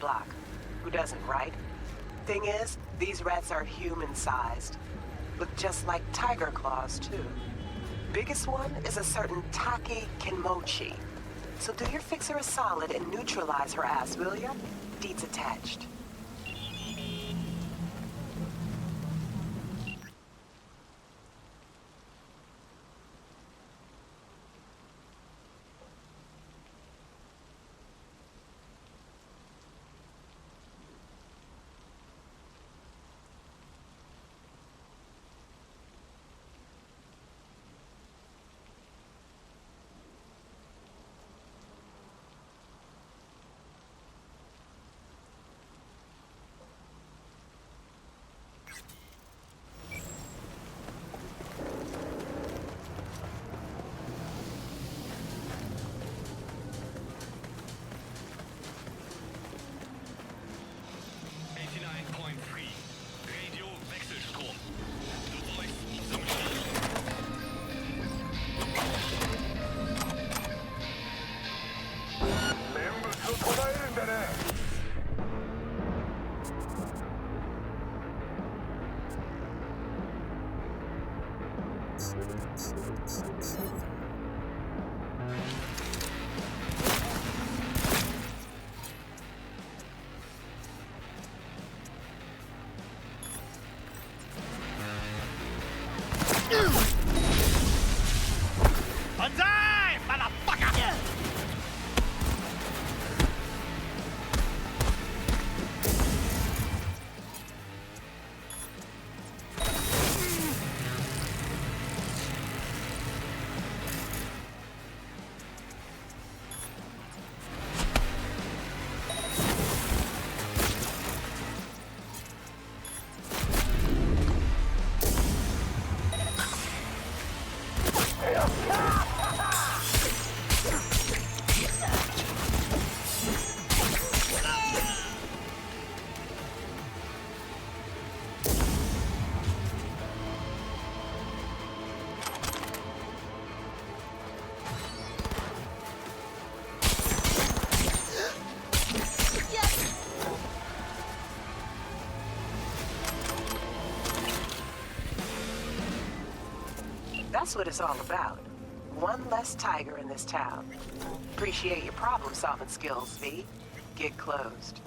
block. Who doesn't, right? Thing is, these rats are human-sized. Look just like tiger claws, too. Biggest one is a certain Taki Kenmochi. So do your fixer a solid and neutralize her ass, will ya? Deeds attached. Banzai, motherfucker! That's what it's all about. One less tiger in this town. Appreciate your problem-solving skills, V. Get closed.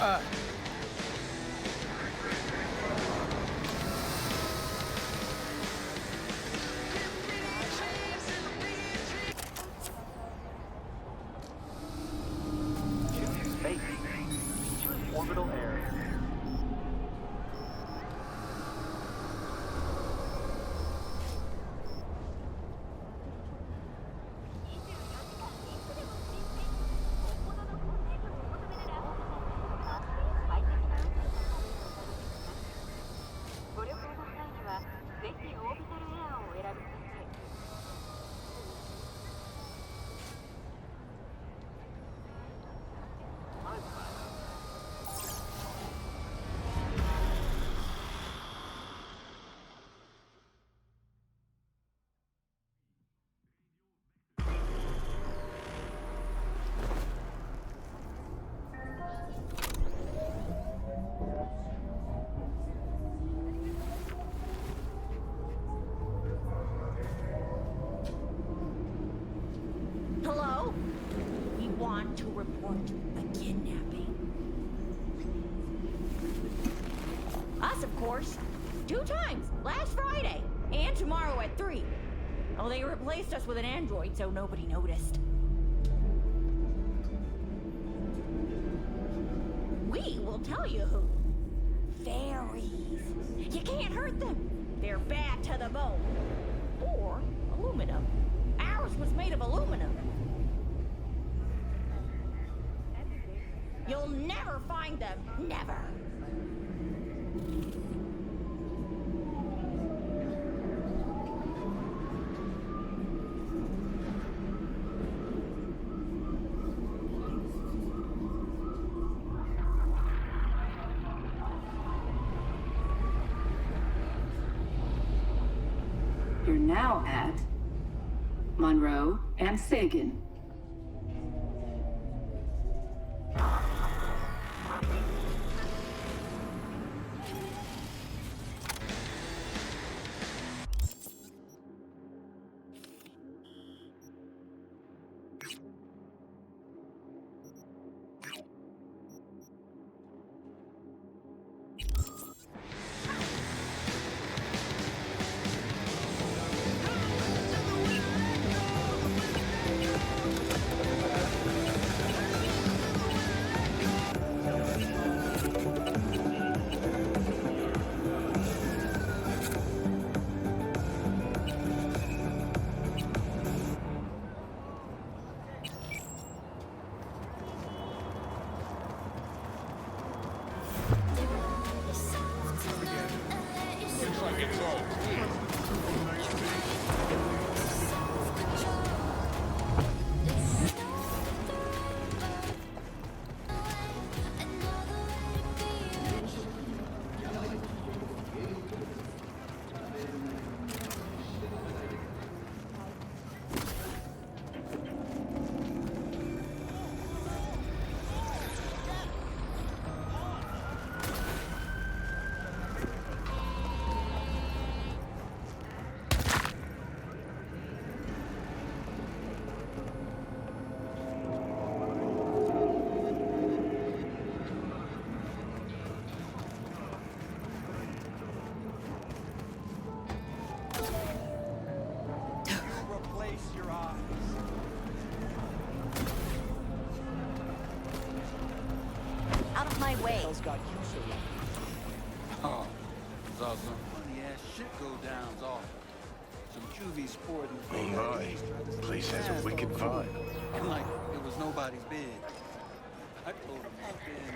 Space. Choose orbital area. Hello? We want to report a kidnapping. Us, of course. 2 times, last Friday, and tomorrow at 3. Oh, they replaced us with an android, so nobody noticed. We will tell you who. Fairies. You can't hurt them. They're bad to the bone. Or aluminum. Ours was made of aluminum. You'll never find them. Never. You're now at Monroe and Sagan. Out of my way. Got you so long. Oh, saw some funny ass shit go downs off. Some juvie sporting. Oh my, place has a wicked vibe. And like it was nobody's bed. I told him I've been.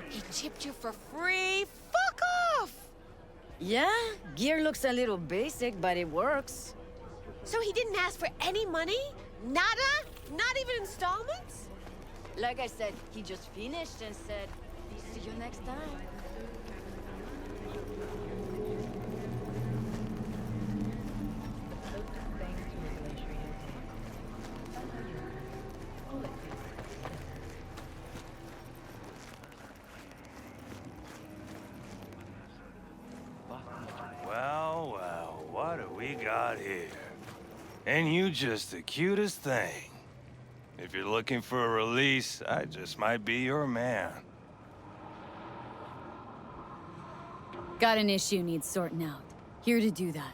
He tipped you for free? Fuck off! Yeah, gear looks a little basic, but it works. So he didn't ask for any money? Nada? Not even installments? Like I said, he just finished and said, see you next time. Well, well, what are we out here. And you just the cutest thing. If you're looking for a release, I just might be your man. Got an issue needs sorting out. Here to do that.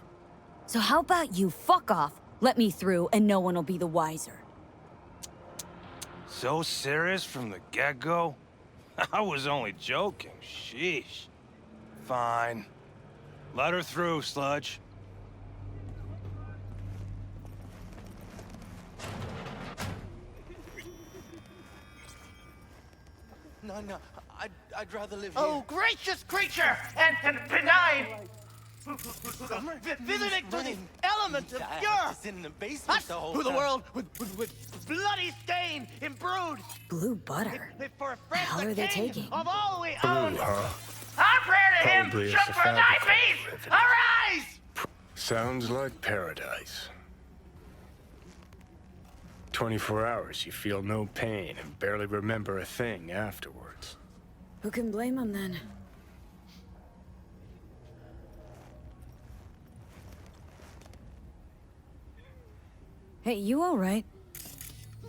So how about you fuck off, let me through, and no one will be the wiser. So serious from the get-go? I was only joking, sheesh. Fine. Let her through, Sludge. No, I'd rather live here. Oh, gracious creature and benign! Visiting to the element of pure! It's in the basement Us the whole to the time. world with bloody stain imbrued! Blue butter? For a The hell are they taking? of all we Blue, own! huh? Our prayer to him Probably shall a for thy sabbatical peace! rivet. Arise! Sounds like paradise. 24 hours, you feel no pain and barely remember a thing afterwards. Who can blame him then? Hey, you alright?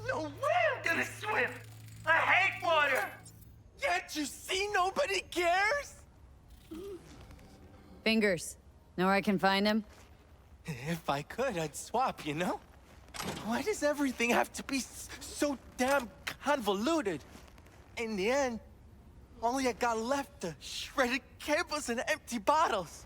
No way I'm gonna swim! I hate water! Can't you see nobody cares? Fingers. Know where I can find him? If I could, I'd swap, you know? Why does everything have to be so damn convoluted? In the end, all I got left are shredded cables and empty bottles.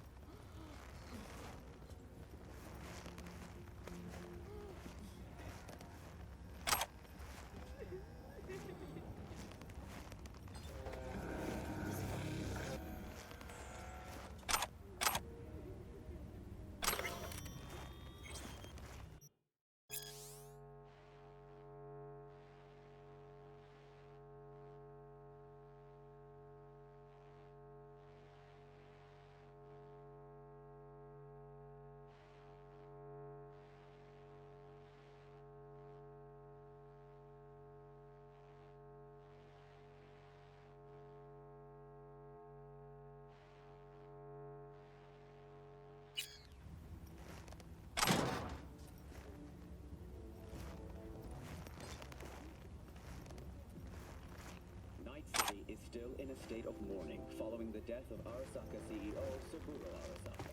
City is still in a state of mourning following the death of Arasaka CEO Saburo Arasaka.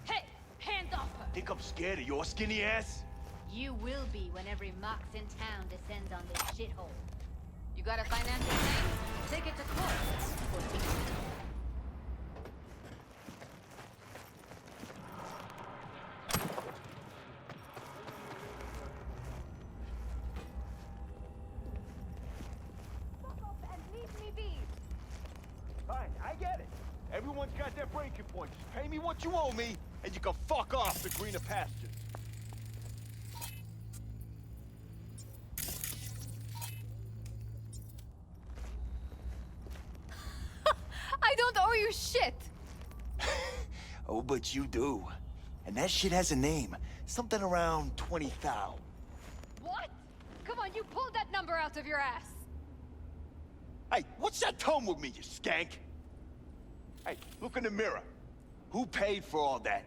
Hey, hands off her! Think I'm scared of your skinny ass? You will be when every mox in town descends on this shithole. You got a financial claim? Take it to court. Fine, I get it. Everyone's got their breaking point. Just pay me what you owe me, and you can fuck off to greener pastures. I don't owe you shit! Oh, but you do. And that shit has a name. Something around 20,000. What? Come on, you pulled that number out of your ass! Hey, what's that tone with me, you skank? Hey, look in the mirror. Who paid for all that?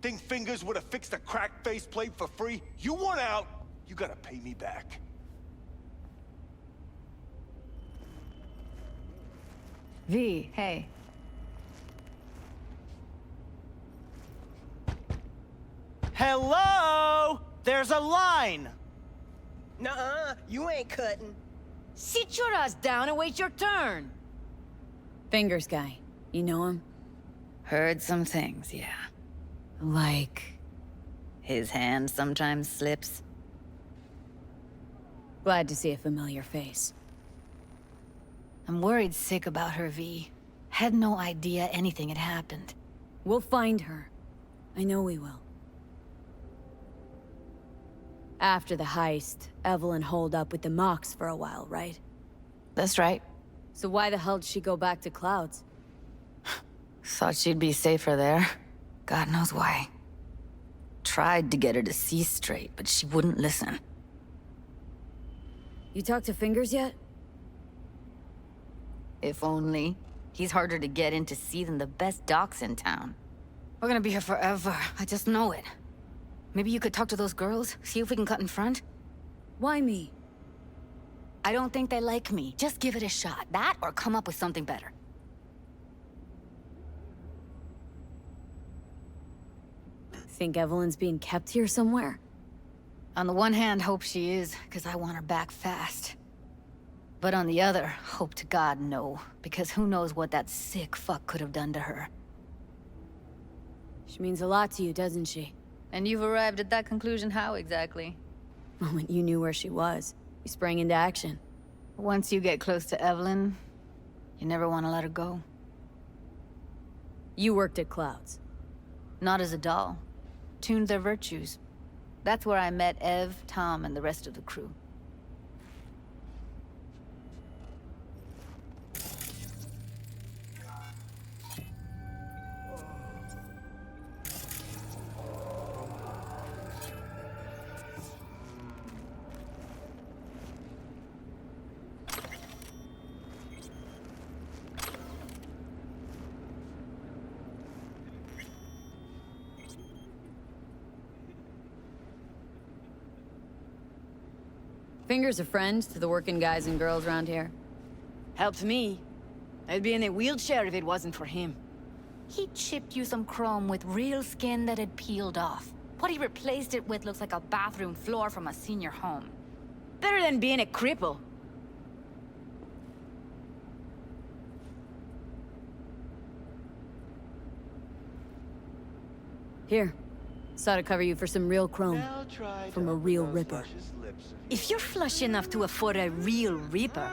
Think Fingers would have fixed a cracked faceplate for free? You want out, you gotta pay me back. V, hey. Hello? There's a line! Nuh-uh, you ain't cutting. Sit your ass down and wait your turn! Fingers guy. You know him? Heard some things, yeah. Like... His hand sometimes slips. Glad to see a familiar face. I'm worried sick about her, V. Had no idea anything had happened. We'll find her. I know we will. After the heist, Evelyn holed up with the Mox for a while, right? That's right. So why the hell did she go back to Clouds? Thought she'd be safer there. God knows why. Tried to get her to see straight, but she wouldn't listen. You talked to Fingers yet? If only. He's harder to get in to see than the best docs in town. We're gonna be here forever. I just know it. Maybe you could talk to those girls, see if we can cut in front? Why me? I don't think they like me. Just give it a shot. That or come up with something better. Think Evelyn's being kept here somewhere? On the one hand, hope she is, because I want her back fast. But on the other, hope to God no, because who knows what that sick fuck could have done to her. She means a lot to you, doesn't she? And you've arrived at that conclusion how exactly? The moment you knew where she was, you sprang into action. Once you get close to Evelyn, you never want to let her go. You worked at Clouds. Not as a doll. Tuned their virtues. That's where I met Ev, Tom, and the rest of the crew. Finger's a friend to the working guys and girls around here. Helped me. I'd be in a wheelchair if it wasn't for him. He chipped you some chrome with real skin that had peeled off. What he replaced it with looks like a bathroom floor from a senior home. Better than being a cripple. Here. Saw to cover you for some real chrome. From a real ripper. If you're flush enough to afford a real reaper,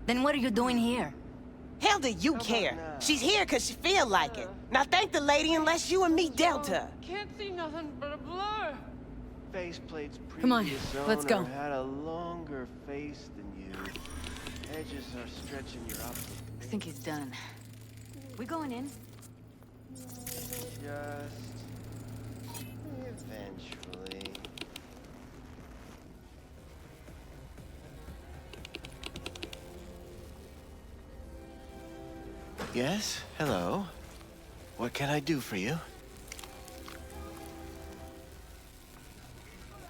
then what are you doing here? Hell do you care? She's here because she feel like it. Now thank the lady unless you and me dealt her. Can't see nothing but a blur. Faceplate's Come on, previous let's go. owner had a longer face than you. Edges are stretching your optic. I think he's done. We going in? Just eventually. Yes, hello. What can I do for you?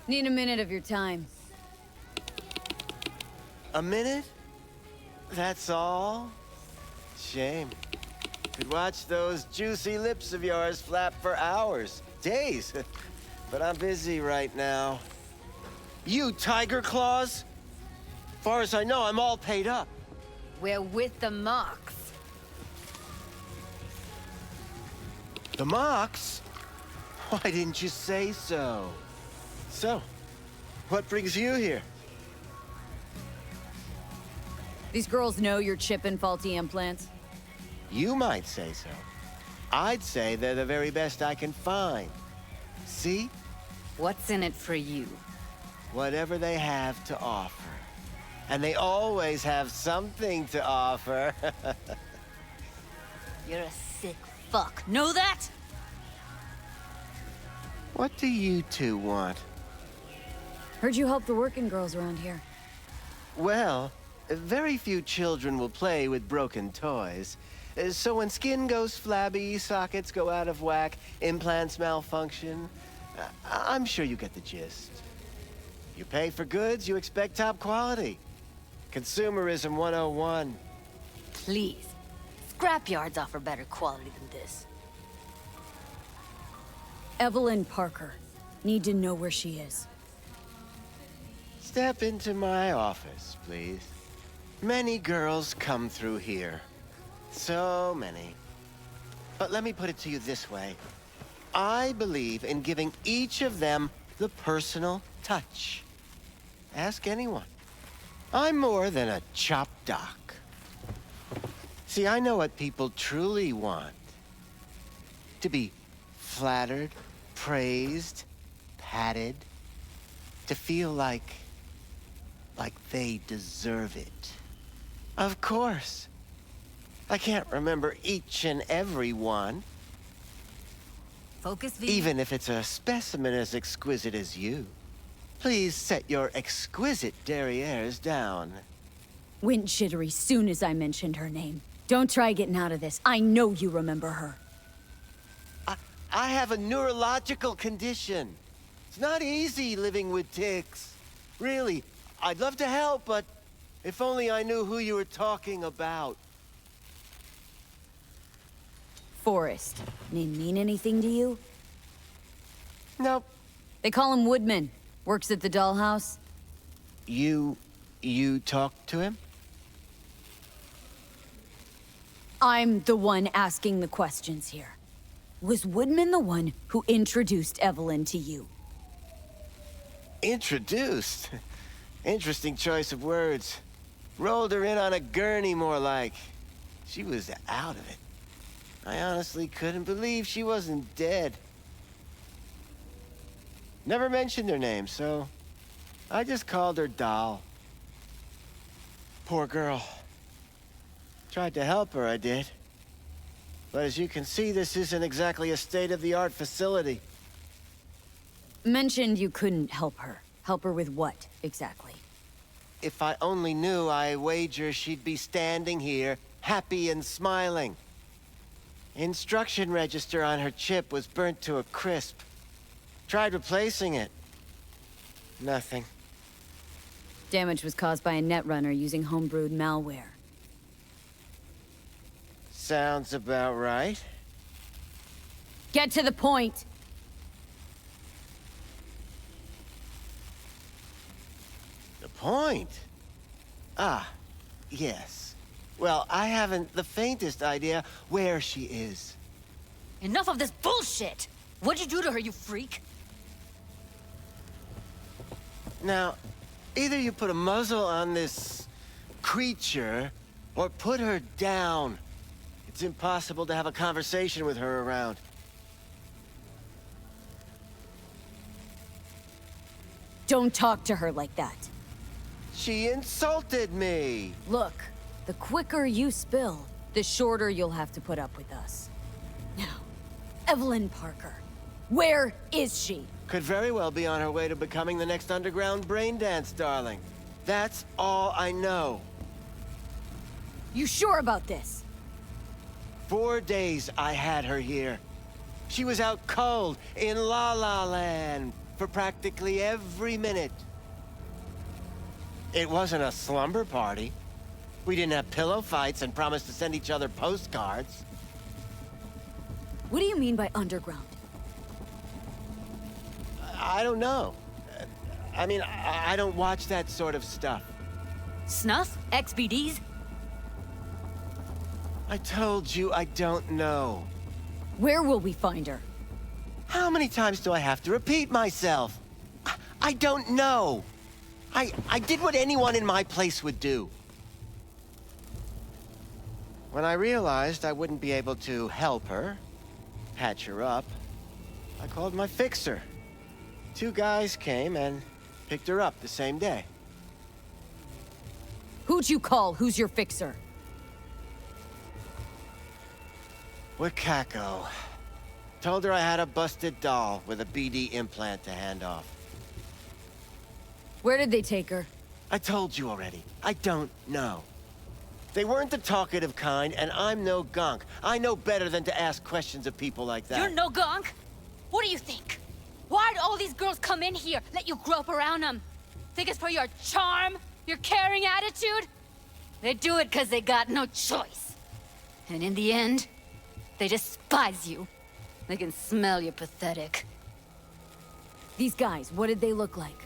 Need a minute of your time. A minute? That's all? Shame. Could watch those juicy lips of yours flap for hours, days. But I'm busy right now. You tiger claws? Far as I know, I'm all paid up. We're with the Mox. The Mox? Why didn't you say so? So, what brings you here? These girls know you're chipping faulty implants. You might say so. I'd say they're the very best I can find. See? What's in it for you? Whatever they have to offer. And they always have something to offer. You're a sick fuck. Know that? What do you two want? Heard you help the working girls around here. Well, very few children will play with broken toys. So when skin goes flabby, sockets go out of whack, implants malfunction, I'm sure you get the gist. You pay for goods, you expect top quality. Consumerism 101. Please. Scrapyards offer better quality than this. Evelyn Parker. Need to know where she is. Step into my office, please. Many girls come through here. So many. But let me put it to you this way. I believe in giving each of them the personal touch. Ask anyone. I'm more than a chop doc. See, I know what people truly want. To be flattered, praised, patted. To feel like they deserve it. Of course. I can't remember each and every one. Focus, V. Even if it's a specimen as exquisite as you. Please set your exquisite derrieres down. Went jittery soon as I mentioned her name. Don't try getting out of this. I know you remember her. I have a neurological condition. It's not easy living with tics. Really, I'd love to help, but if only I knew who you were talking about. Forrest. Name mean anything to you? Nope. They call him Woodman. Works at the dollhouse. You talked to him? I'm the one asking the questions here. Was Woodman the one who introduced Evelyn to you? Introduced? Interesting choice of words. Rolled her in on a gurney, more like. She was out of it. I honestly couldn't believe she wasn't dead. Never mentioned her name, so I just called her Doll. Poor girl. Tried to help her, I did. But as you can see, this isn't exactly a state-of-the-art facility. Mentioned you couldn't help her. Help her with what, exactly? If I only knew, I wager she'd be standing here, happy and smiling. Instruction register on her chip was burnt to a crisp. Tried replacing it. Nothing. Damage was caused by a netrunner using homebrewed malware. Sounds about right. Get to the point! The point? Ah, yes. Well, I haven't the faintest idea where she is. Enough of this bullshit! What'd you do to her, you freak? Now, either you put a muzzle on this creature, or put her down. It's impossible to have a conversation with her around. Don't talk to her like that. She insulted me! Look, the quicker you spill, the shorter you'll have to put up with us. Now, Evelyn Parker. Where is she? Could very well be on her way to becoming the next underground braindance darling. That's all I know. You sure about this? 4 days I had her here. She was out cold in La La Land for practically every minute. It wasn't a slumber party. We didn't have pillow fights and promised to send each other postcards. What do you mean by underground? I don't know. I mean, I don't watch that sort of stuff. Snuff? XBDs? I told you I don't know. Where will we find her? How many times do I have to repeat myself? I don't know. I did what anyone in my place would do. When I realized I wouldn't be able to help her, patch her up, I called my fixer. 2 guys came and picked her up the same day. Who'd you call? Who's your fixer? Wakako. Told her I had a busted doll with a BD implant to hand off. Where did they take her? I told you already. I don't know. They weren't the talkative kind, and I'm no gunk. I know better than to ask questions of people like that. You're no gunk? What do you think? Why'd all these girls come in here, let you grope around them? Think it's for your charm? Your caring attitude? They do it because they got no choice. And in the end, they despise you. They can smell you're pathetic. These guys, what did they look like?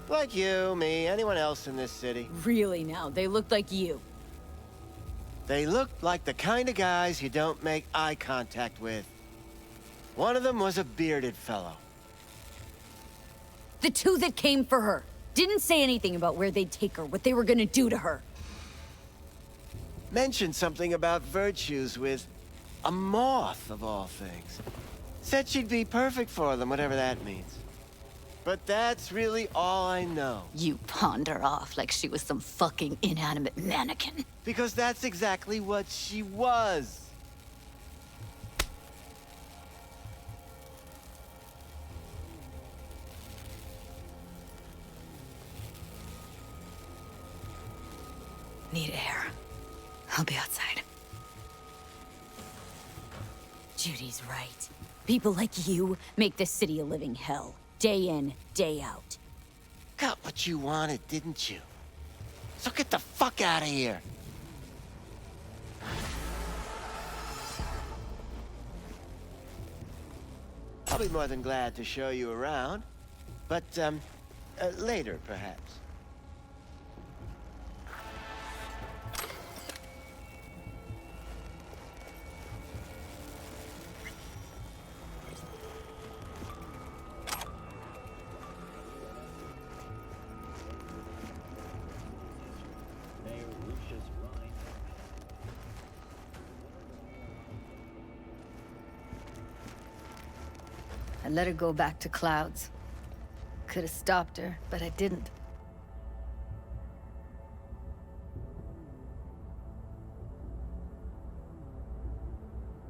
Like you, me, anyone else in this city. Really now, they looked like you. They looked like the kind of guys you don't make eye contact with. One of them was a bearded fellow. The 2 that came for her didn't say anything about where they'd take her, what they were gonna do to her. Mentioned something about virtues with a moth, of all things. Said she'd be perfect for them, whatever that means. But that's really all I know. You pawned her off like she was some fucking inanimate mannequin. Because that's exactly what she was. Need air. I'll be outside. Judy's right. People like you make this city a living hell. Day in, day out. Got what you wanted, didn't you? So get the fuck out of here. I'll be more than glad to show you around. But, later, perhaps. I let her go back to Clouds. Could have stopped her, but I didn't.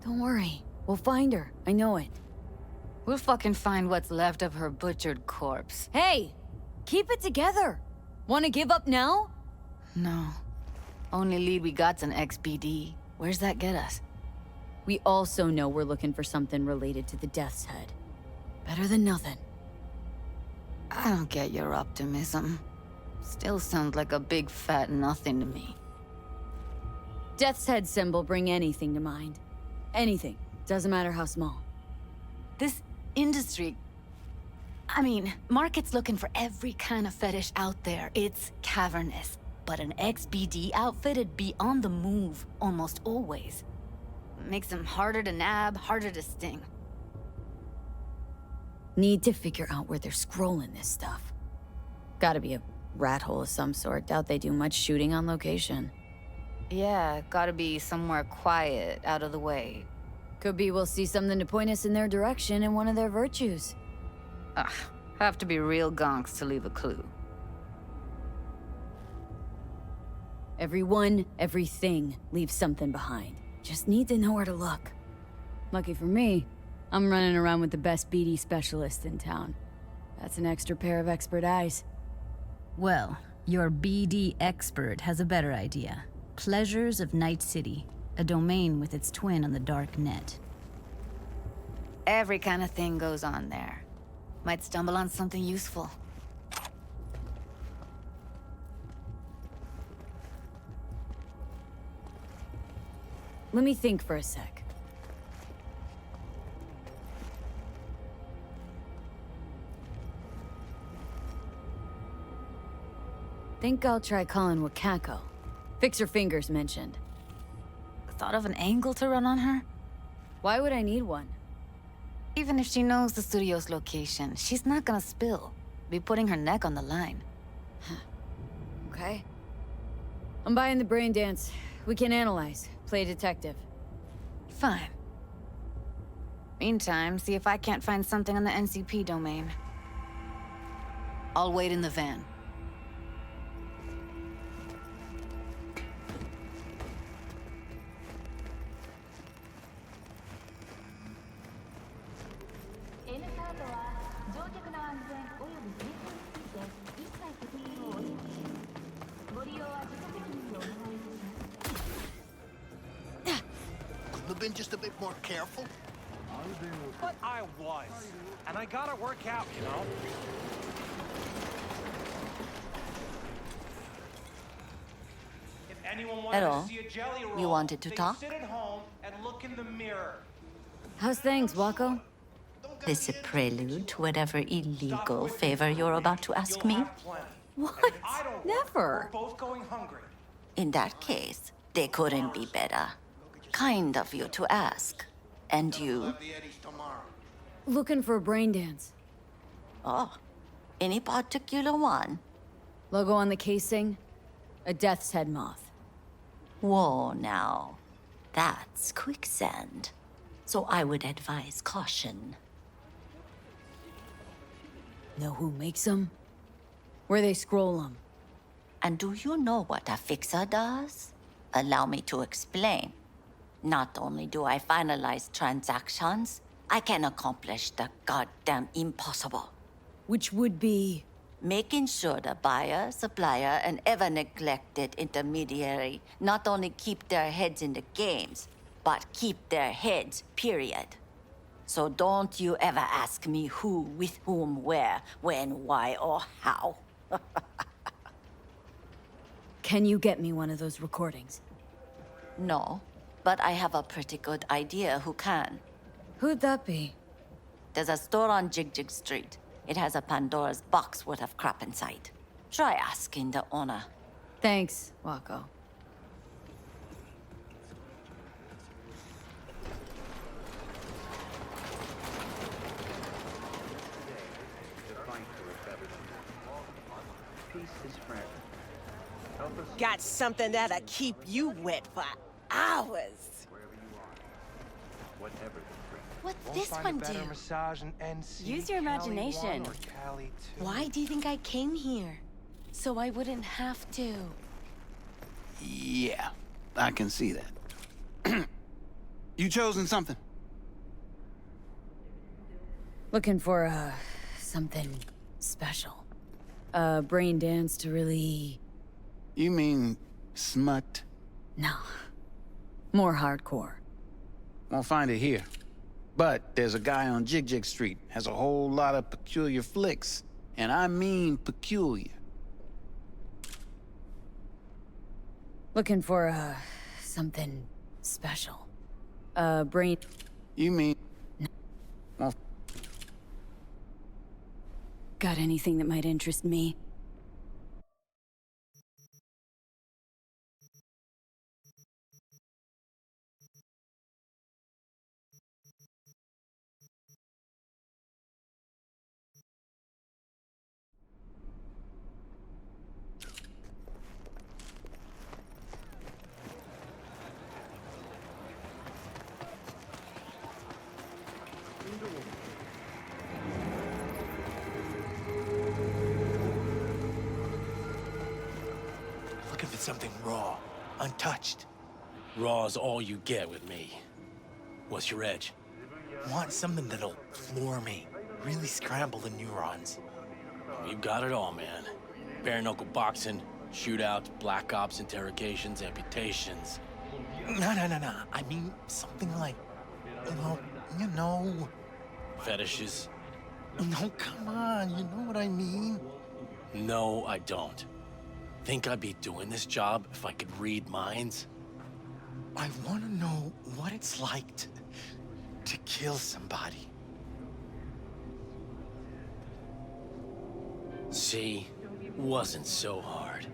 Don't worry. We'll find her. I know it. We'll fucking find what's left of her butchered corpse. Hey! Keep it together! Wanna give up now? No. Only lead we got's an XBD. Where's that get us? We also know we're looking for something related to the Death's Head. Better than nothing. I don't get your optimism. Still sounds like a big fat nothing to me. Death's Head symbol bring anything to mind. Anything. Doesn't matter how small. This industry... I mean, market's looking for every kind of fetish out there. It's cavernous. But an XBD outfit'd be on the move, almost always. Makes them harder to nab, harder to sting. Need to figure out where they're scrolling this stuff. Gotta be a rat hole of some sort. Doubt they do much shooting on location. Yeah, gotta be somewhere quiet, out of the way. Could be we'll see something to point us in their direction in one of their virtues. Ugh, have to be real gonks to leave a clue. Everyone, everything leaves something behind. Just need to know where to look. Lucky for me, I'm running around with the best BD specialist in town. That's an extra pair of expert eyes. Well, your BD expert has a better idea. Pleasures of Night City, a domain with its twin on the dark net. Every kind of thing goes on there. Might stumble on something useful. Let me think for a sec. Think I'll try calling Wakako. Fix her fingers mentioned. Thought of an angle to run on her? Why would I need one? Even if she knows the studio's location, she's not gonna spill. Be putting her neck on the line. Okay. I'm buying the brain dance. We can analyze. Play detective. Fine. Meantime, see if I can't find something on the NCP domain. I'll wait in the van. Been just a bit more careful? But I was. And I gotta work out, you know? If anyone wanted Hello. to see a jelly roll, You wanted to they talk? sit at home and look in the mirror. How's things, Wako? This a prelude to whatever illegal favor you're about to ask me? What? Never. Both going hungry. In that case, they couldn't be better. Kind of you to ask. And you? Looking for a brain dance. Oh, any particular one? Logo on the casing? A Death's Head moth. Whoa, now. That's quicksand. So I would advise caution. Know who makes them? Where they scroll them? And do you know what a fixer does? Allow me to explain. Not only do I finalize transactions, I can accomplish the goddamn impossible. Which would be? Making sure the buyer, supplier, and ever-neglected intermediary not only keep their heads in the games, but keep their heads, period. So don't you ever ask me who, with whom, where, when, why, or how. Can you get me one of those recordings? No, but I have a pretty good idea who can. Who'd that be? There's a store on Jig Street. It has a Pandora's box worth of crap inside. Try asking the owner. Thanks, Wako. Got something that'll keep you wet for hours. What's this one do? Use your imagination. Why do you think I came here? So I wouldn't have to. Yeah, I can see that. You chosen something? Looking for, something special. A brain dance to really... You mean smut? No. More hardcore. Won't find it here. But there's a guy on Jig Street, has a whole lot of peculiar flicks. And I mean peculiar. Looking for, something special. A brain... You mean... No. Got anything that might interest me? Looking for something raw, untouched. Raw's all you get with me. What's your edge? Want something that'll floor me, really scramble the neurons. You got it all, man. Bare knuckle boxing, shootouts, black ops, interrogations, amputations. No. I mean something like, well, you know. Fetishes? No, come on, you know what I mean? No, I don't. Think I'd be doing this job if I could read minds? I want to know what it's like to kill somebody. See, wasn't so hard.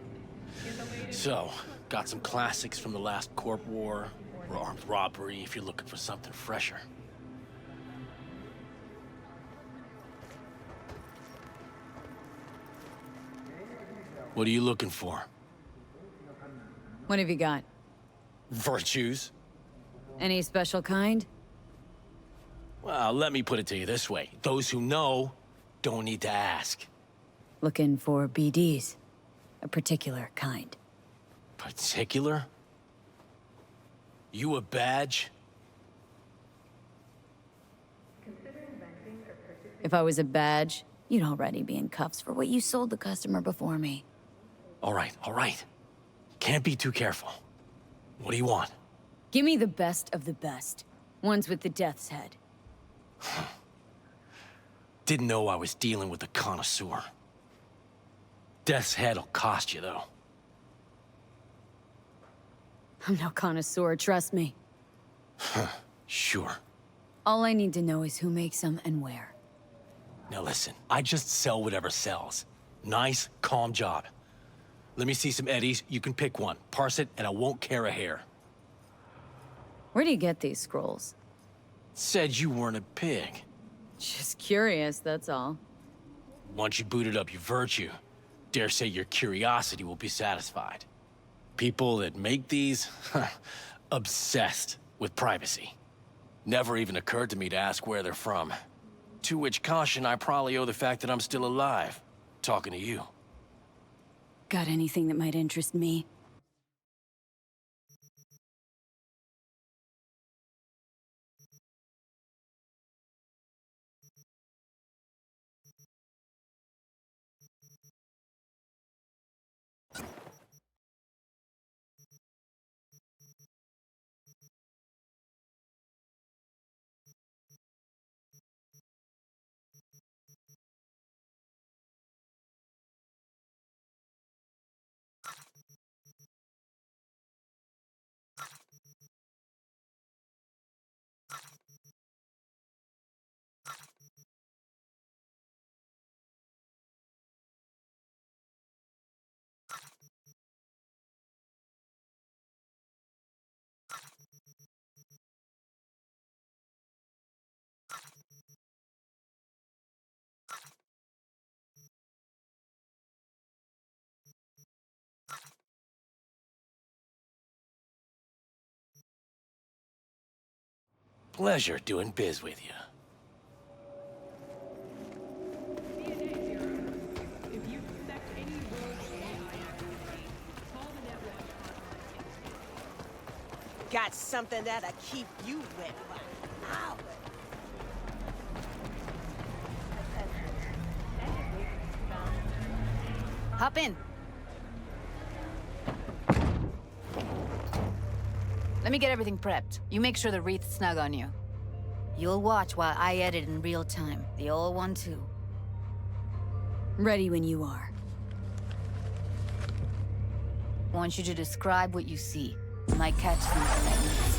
So, got some classics from the last Corp War, or armed robbery if you're looking for something fresher. What are you looking for? What have you got? Virtues? Any special kind? Well, let me put it to you this way. Those who know don't need to ask. Looking for BDs. A particular kind. Particular? You a badge? If I was a badge, you'd already be in cuffs for what you sold the customer before me. All right. Can't be too careful. What do you want? Give me the best of the best. Ones with the death's head. Didn't know I was dealing with a connoisseur. Death's head'll cost you, though. I'm no connoisseur, trust me. Sure. All I need to know is who makes them and where. Now listen, I just sell whatever sells. Nice, calm job. Let me see some eddies, you can pick one. Parse it, and I won't care a hair. Where do you get these scrolls? Said you weren't a pig. Just curious, that's all. Once you booted up your virtue, dare say your curiosity will be satisfied. People that make these, obsessed with privacy. Never even occurred to me to ask where they're from. To which caution I probably owe the fact that I'm still alive, talking to you. Got anything that might interest me? Pleasure doing biz with you. Got something that'll keep you wet for hours. Hop in. Let me get everything prepped. You make sure the wreath's snug on you. You'll watch while I edit in real time. The old one, too. Ready when you are. I want you to describe what you see. Might catch something that needs.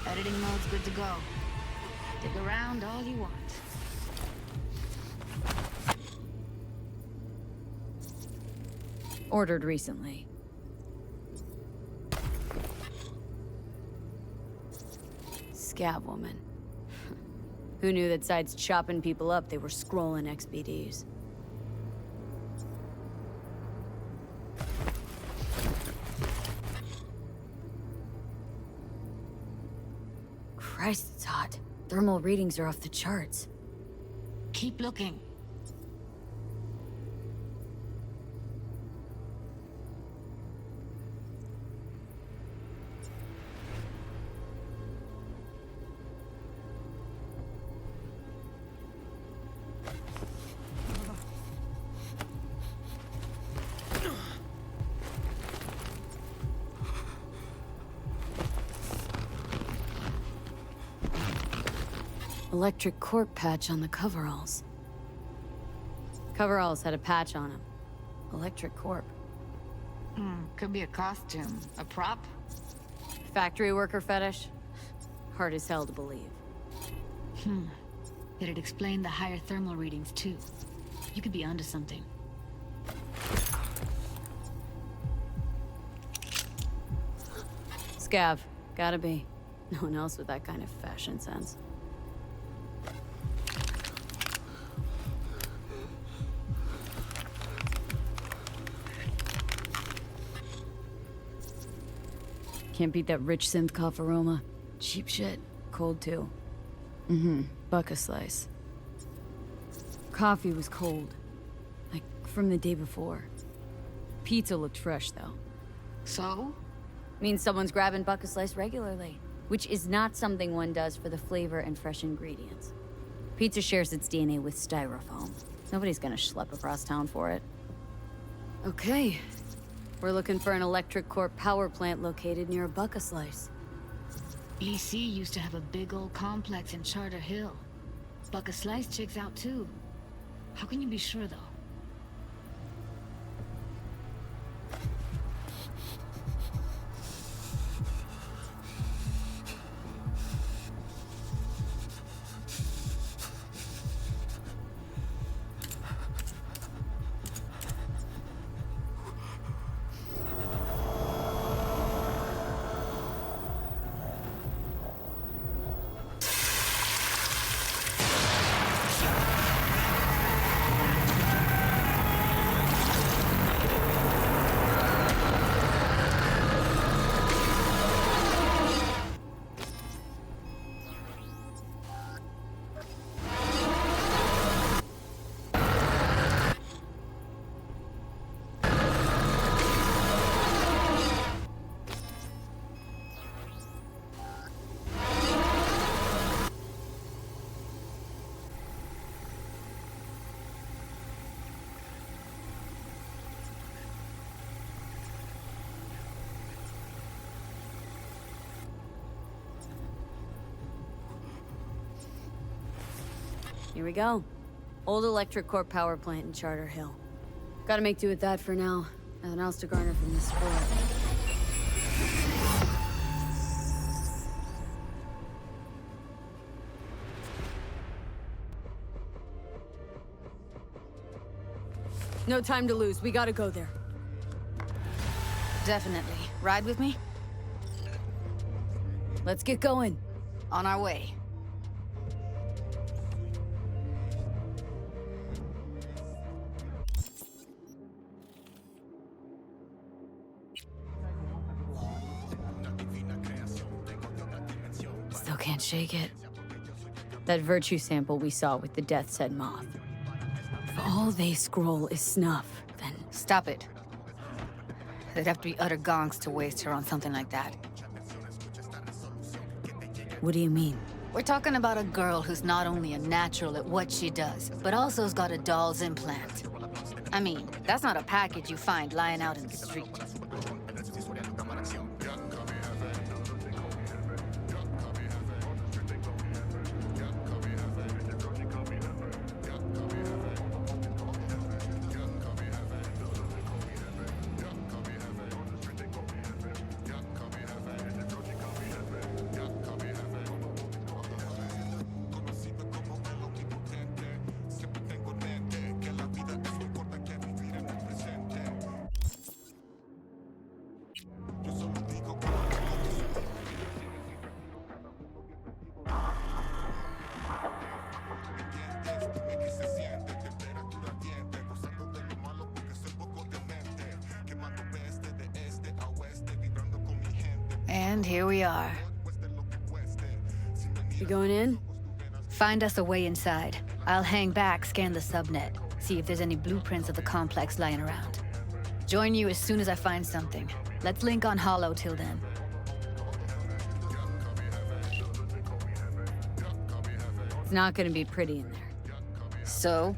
Editing mode's good to go. Dig around all you want. Ordered recently. Scab woman. Who knew that besides chopping people up, they were scrolling XBDs? Christ, it's hot. Thermal readings are off the charts. Keep looking. Electric corp patch on the coveralls. Coveralls had a patch on them. Electric corp. Could be a costume. A prop? Factory worker fetish? Hard as hell to believe. It'd explain the higher thermal readings, too. You could be onto something. Scav. Gotta be. No one else with that kind of fashion sense. Can't beat that rich synth cough aroma. Cheap shit. Cold, too. Buck a slice. Coffee was cold. Like, from the day before. Pizza looked fresh, though. So? Means someone's grabbing buck a slice regularly. Which is not something one does for the flavor and fresh ingredients. Pizza shares its DNA with styrofoam. Nobody's gonna schlep across town for it. Okay. We're looking for an electric corp power plant located near a buck a slice. EC used to have a big old complex in Charter Hill. Buck a slice checks out too. How can you be sure, though? Here we go. Old electric corp power plant in Charter Hill. Gotta make do with that for now. Nothing else to garner from this sport. No time to lose. We gotta go there. Definitely. Ride with me? Let's get going. On our way. Still can't shake it. That virtue sample we saw with the Death's Head moth. If all they scroll is snuff, then... Stop it. They'd have to be utter gonks to waste her on something like that. What do you mean? We're talking about a girl who's not only a natural at what she does, but also has got a doll's implant. I mean, that's not a package you find lying out in the street. And here we are. You going in? Find us a way inside. I'll hang back, scan the subnet, see if there's any blueprints of the complex lying around. Join you as soon as I find something. Let's link on Hollow till then. It's not gonna be pretty in there. So?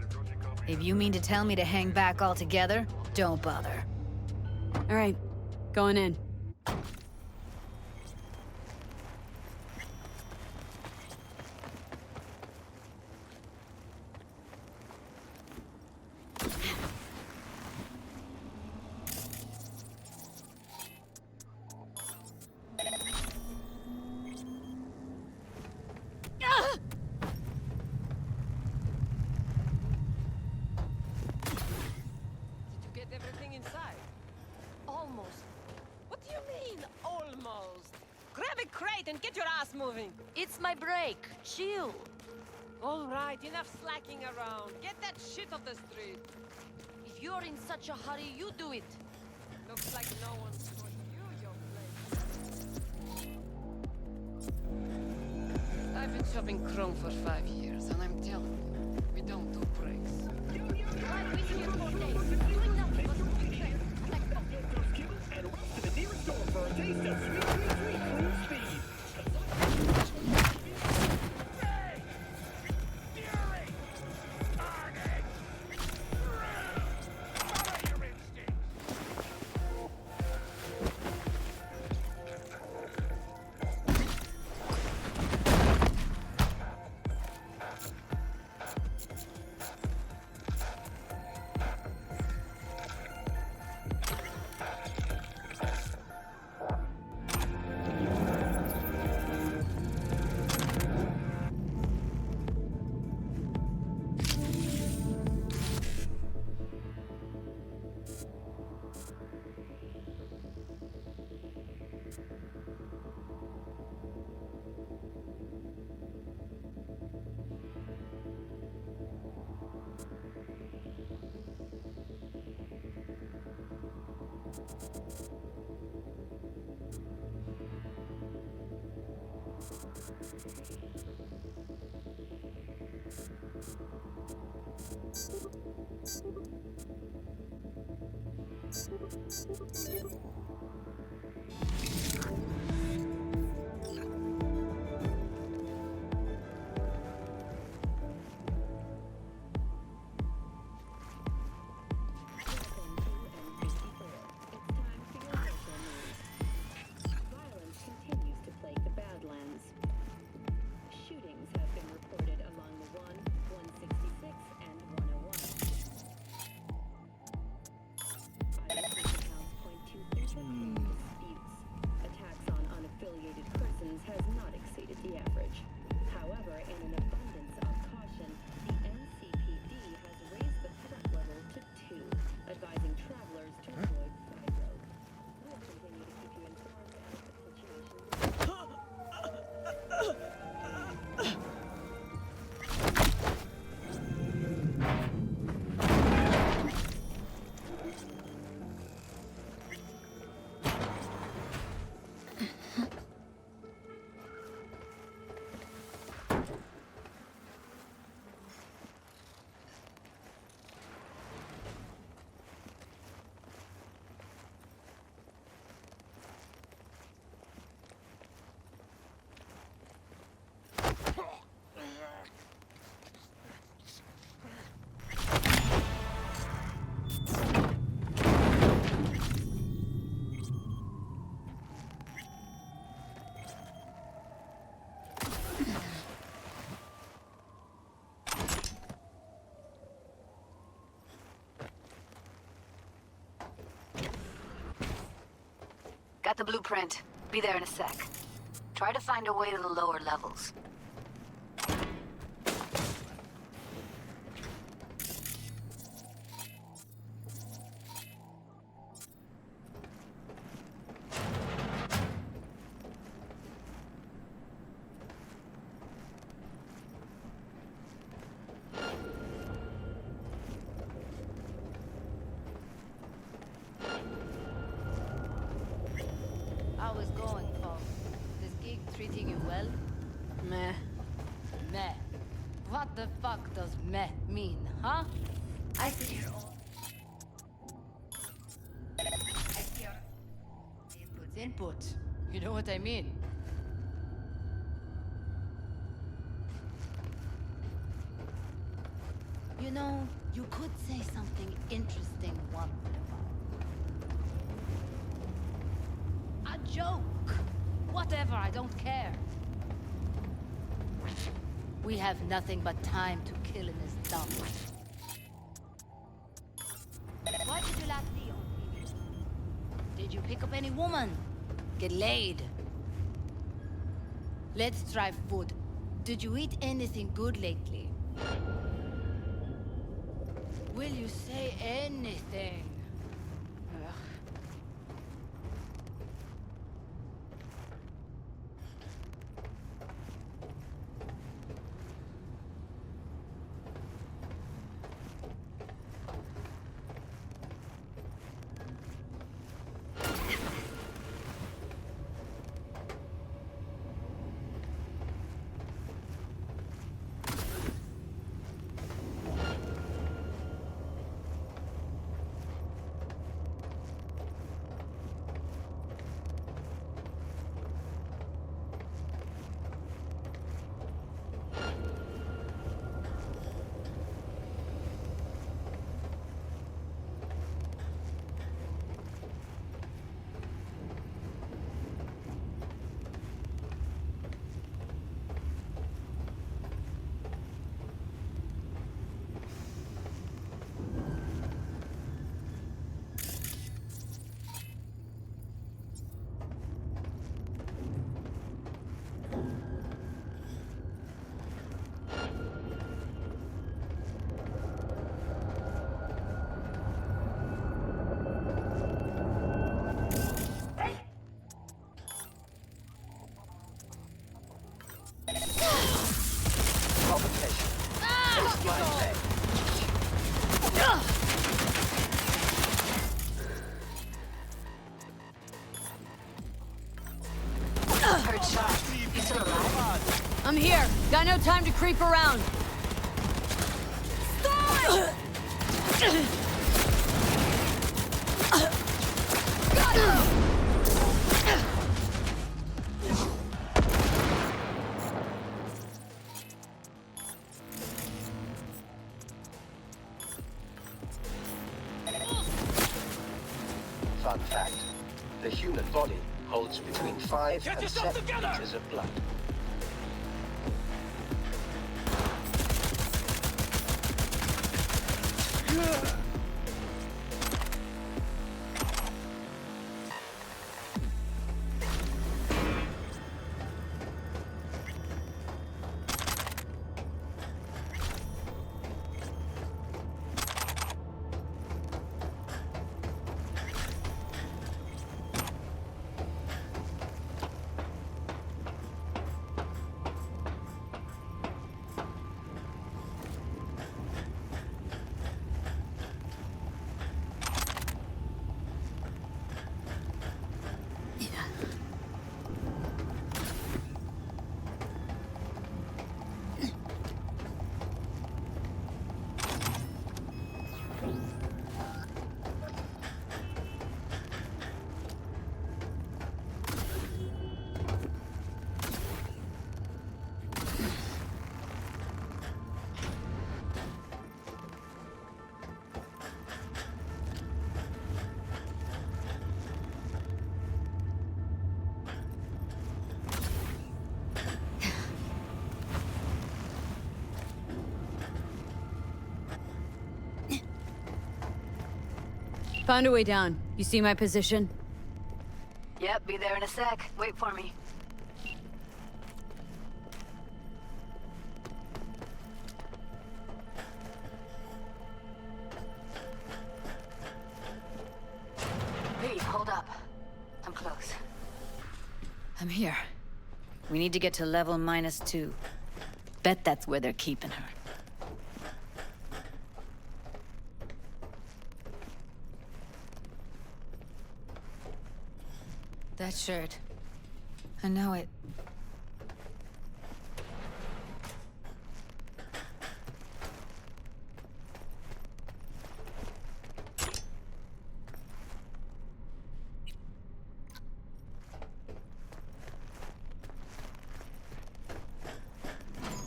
If you mean to tell me to hang back altogether, don't bother. All right, going in. It's my break. Chill. All right, enough slacking around. Get that shit off the street. If you're in such a hurry, you do it. Looks like no one's going you your place. I've been shopping Chrome for 5 years, and I'm telling you, we don't do breaks. I've been here 4 days, doing nothing but moving trains. Get those kills and rush to the nearest store for a taste of sweet, sweet, sweet cruise speed. Got the blueprint. Be there in a sec. Try to find a way to the lower levels. How is going, folks? This gig treating you well? Meh. Meh. What the fuck does meh mean, huh? I see your own. I see your input. You know what I mean? You know, you could say something interesting once in a while. A joke! Whatever, I don't care. We have nothing but time to kill in this dump. What did you last see on TV? Did you pick up any woman? Get laid? Let's try food. Did you eat anything good lately? Will you say anything? Ugh. I'm here. Got no time to creep around. Fun fact, the human body holds between 5 and 7 liters of blood. Found a way down. You see my position? Yep, be there in a sec. Wait for me. V, hold up. I'm close. I'm here. We need to get to level -2. Bet that's where they're keeping her. That shirt. I know it.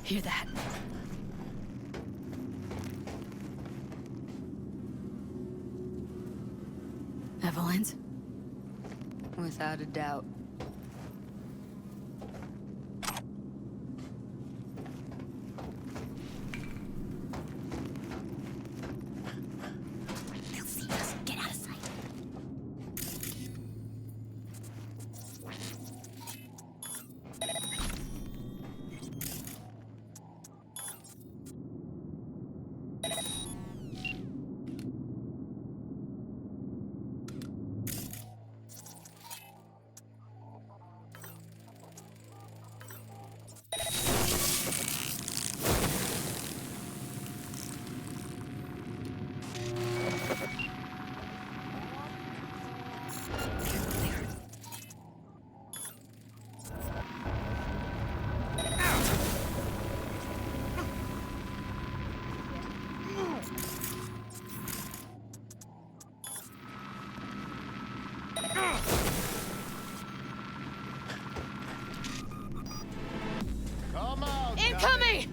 Hear that? Evelyn's? Without a doubt. They'll see us. Get out of sight. Come on, Incoming!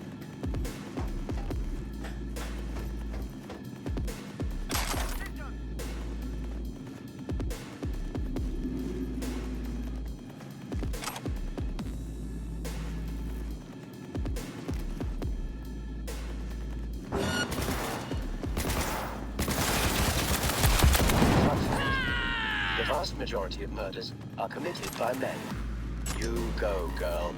The vast majority of murders are committed by men. You go, girl.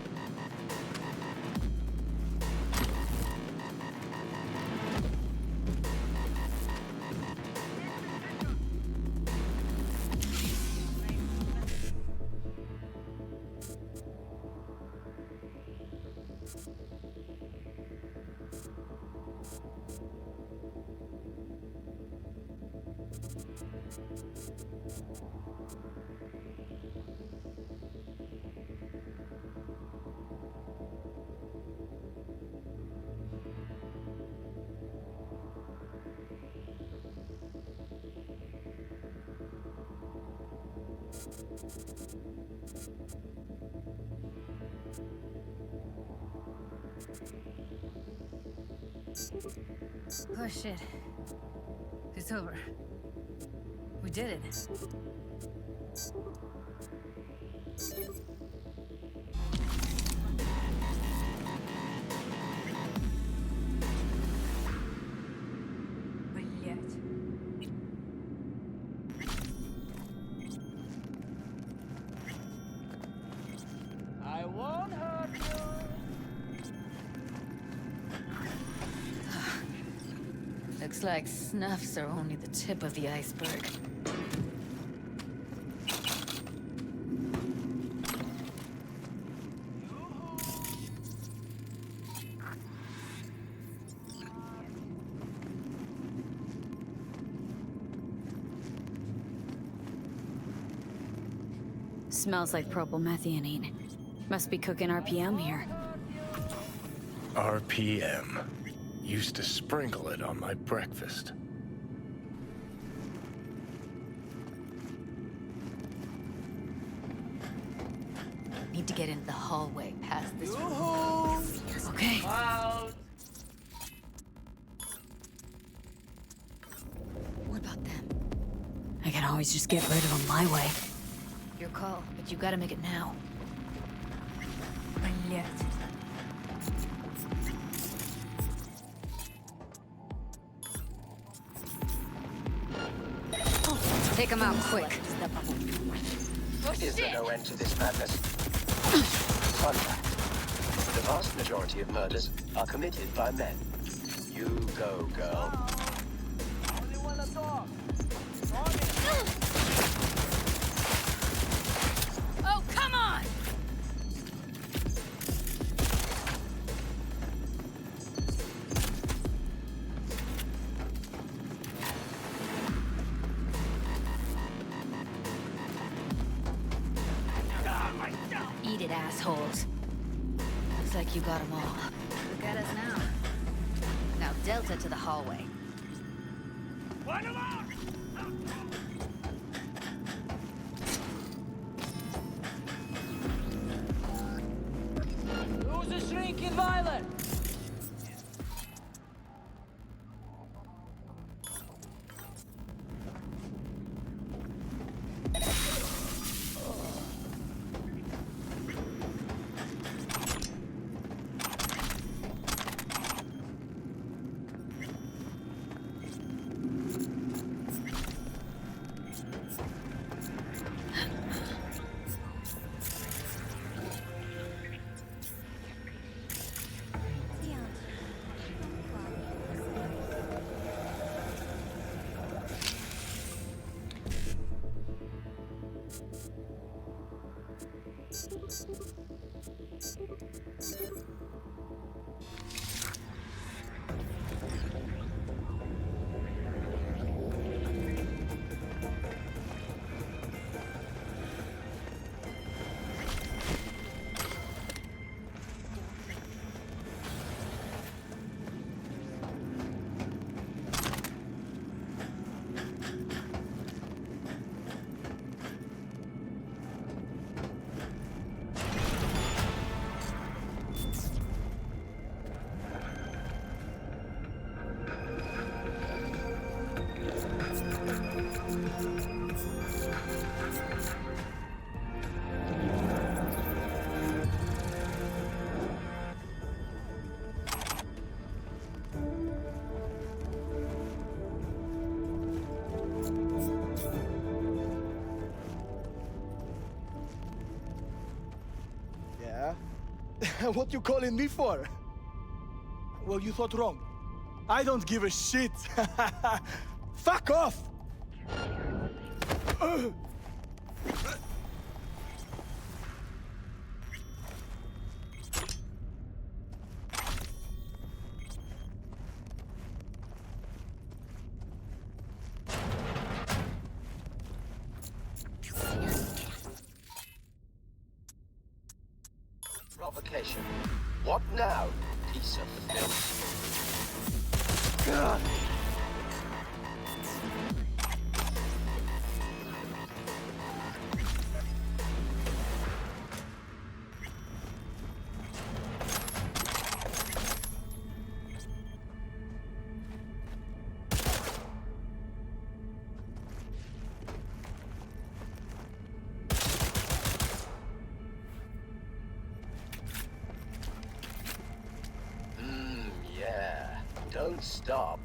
Oh shit. It's over. We did it. I won't hurt you. Looks like snuffs are only the tip of the iceberg. Smells like propylmethionine. Must be cooking RPM here. RPM. Used to sprinkle it on my breakfast. Need to get into the hallway past this room. Okay. What about them? I can always just get rid of them my way. Your call, but you gotta make it now. Take them out quick. Is there no end to this madness? Fun fact. The vast majority of murders are committed by men. You go, girl. Only wanna talk. Oh, come on! Eat it, assholes. Looks like you got them all. Look at us now. Now Delta to the hallway. Who's a shrinking violet? Yeah? What you calling me for? Well, you thought wrong. I don't give a shit. Fuck off! Provocation. What now, piece of filth? God. Yeah. Don't stop.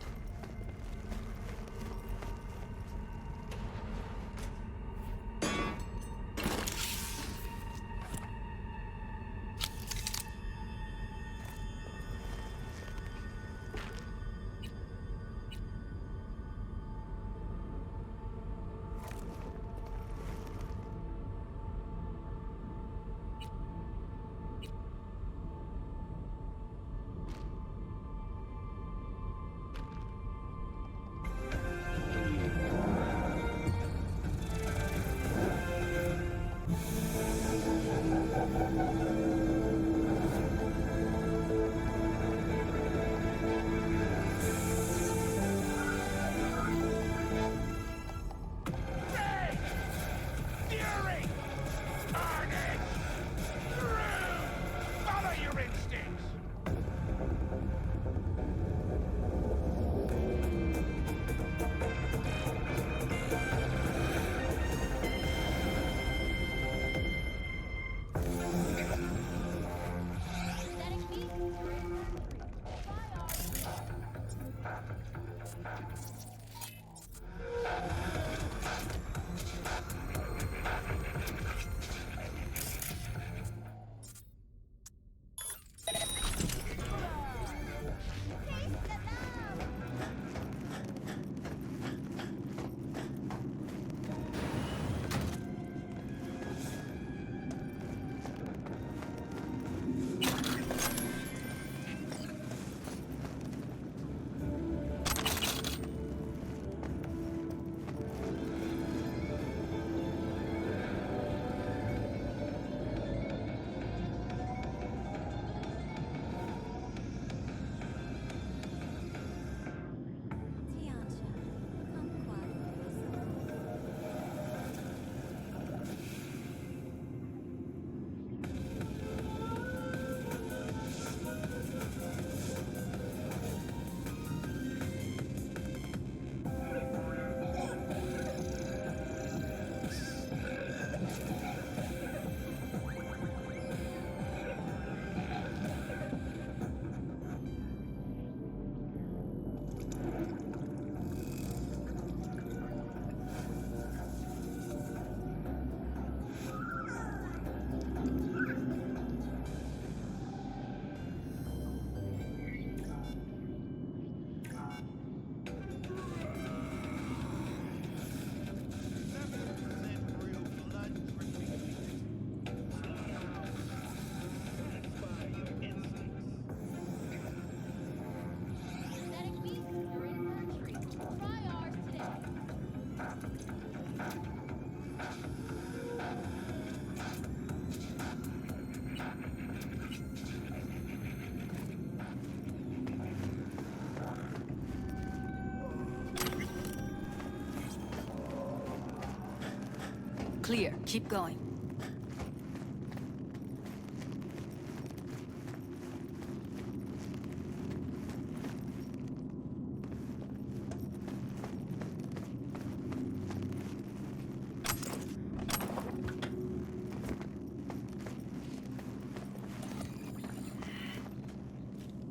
Clear. Keep going.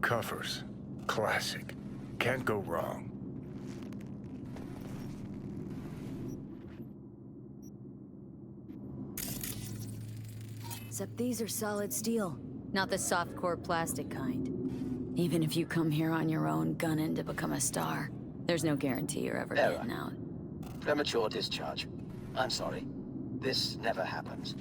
Covers. Classic. Can't go wrong. Except these are solid steel, not the soft core plastic kind. Even if you come here on your own, gunning to become a star, there's no guarantee you're ever Error. getting out. Premature discharge. I'm sorry. This never happens.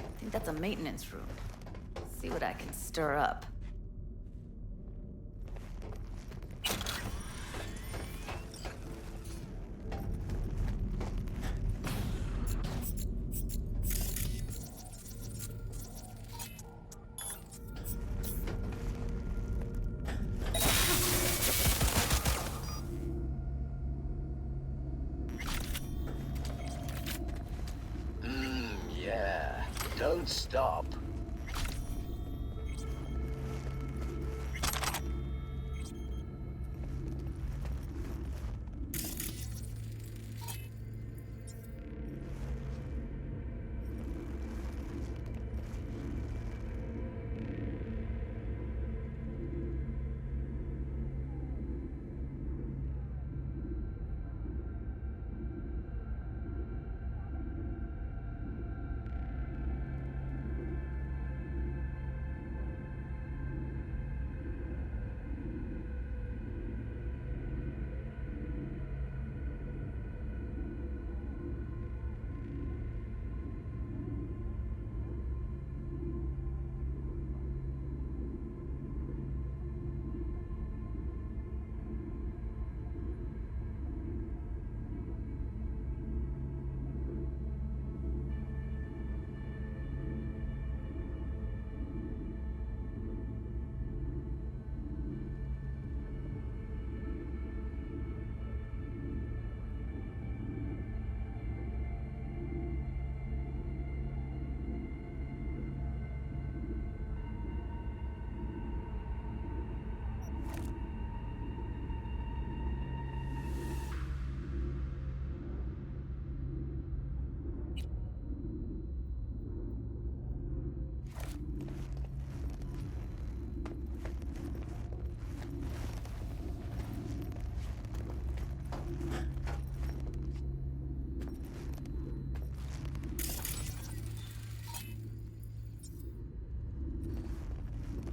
I think that's a maintenance room. See what I can stir up. Yeah. Don't stop.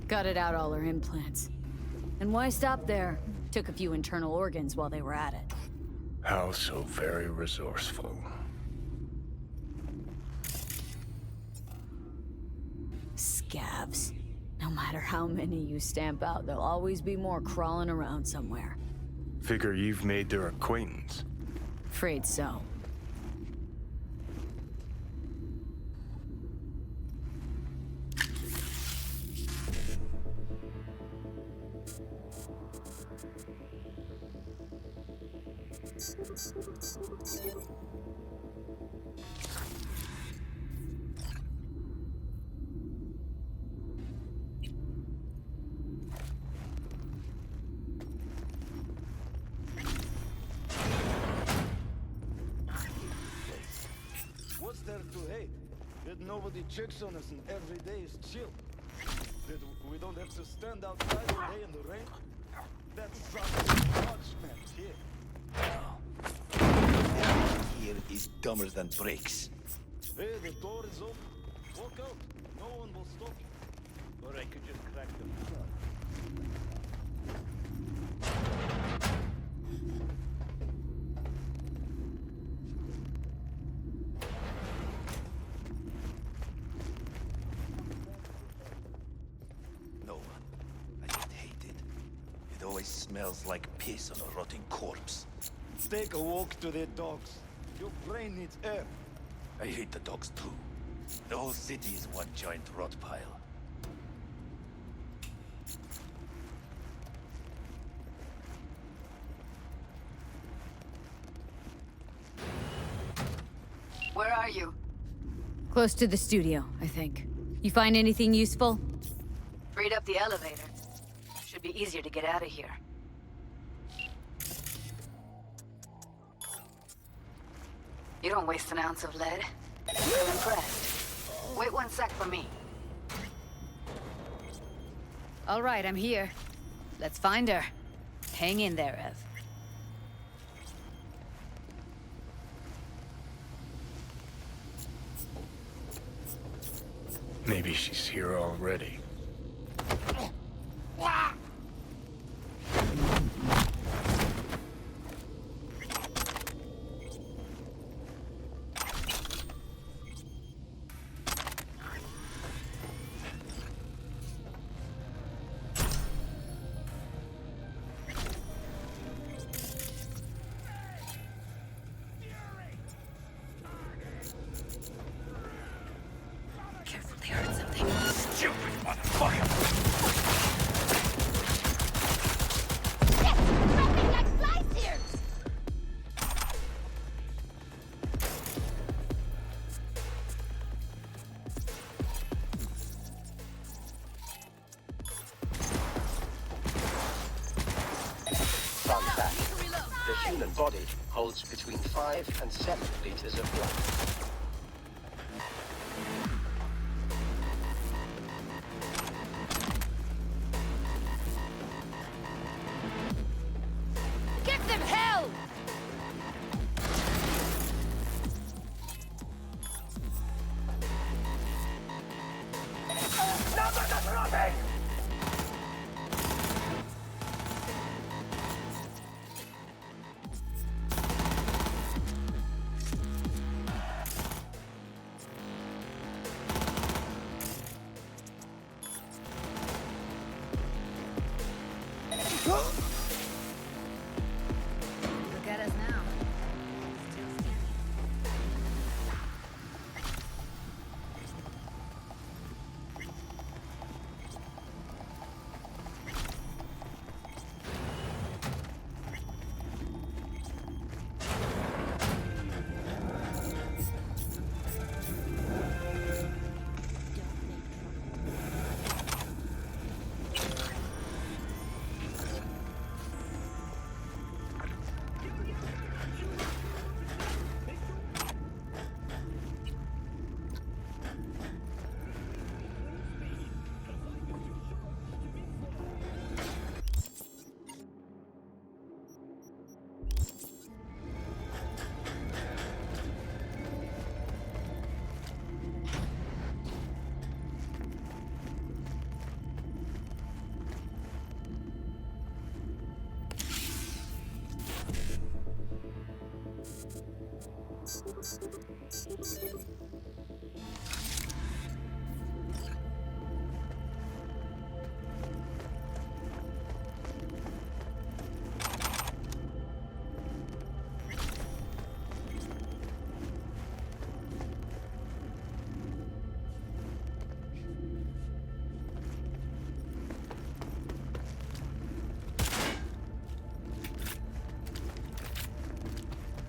Gutted out all her implants. And why stop there? Took a few internal organs while they were at it. How so very resourceful. Scabs. No matter how many you stamp out, there'll always be more crawling around somewhere. Figure you've made their acquaintance. Afraid so. What's there to hate? That nobody checks on us and every day is chill. That we don't have to stand outside all day in the rain. That's something much, man, here. Here is dumber than bricks. Hey, the door is open. Walk out. No one will stop you. Or I could just crack them. smells like piss on a rotting corpse. Take a walk to the dogs. Your brain needs air. I hate the dogs too. The whole city is one giant rot pile. Where are you? Close to the studio, I think. You find anything useful? Freed up the elevator. Should be easier to get out of here. You don't waste an ounce of lead. I'm impressed. Wait 1 sec for me. All right, I'm here. Let's find her. Hang in there, Ev. Maybe she's here already. Careful, they heard something. Stupid motherfucker! Dropping like flies here! Fun fact, the human body holds between 5 and 7 liters of blood. Give them hell! Look at us now.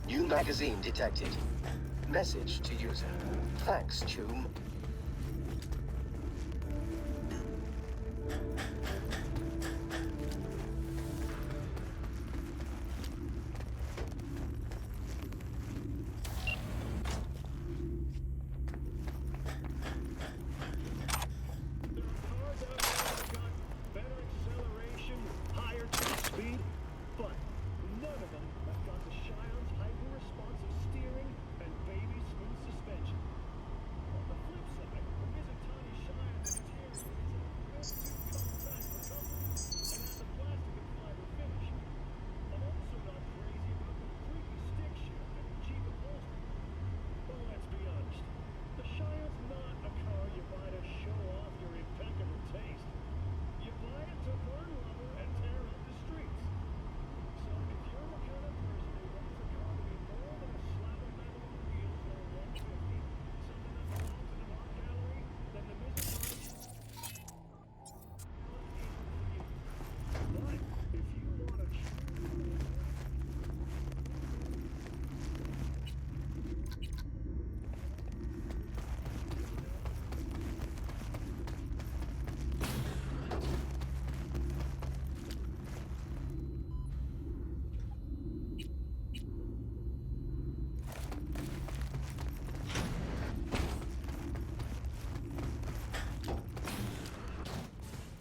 New magazine detected. Message to user. Thanks, Choom. Better acceleration, higher top speed, but none of them have got the Cheyon's hyper-responsive steering and baby smooth suspension. On the flip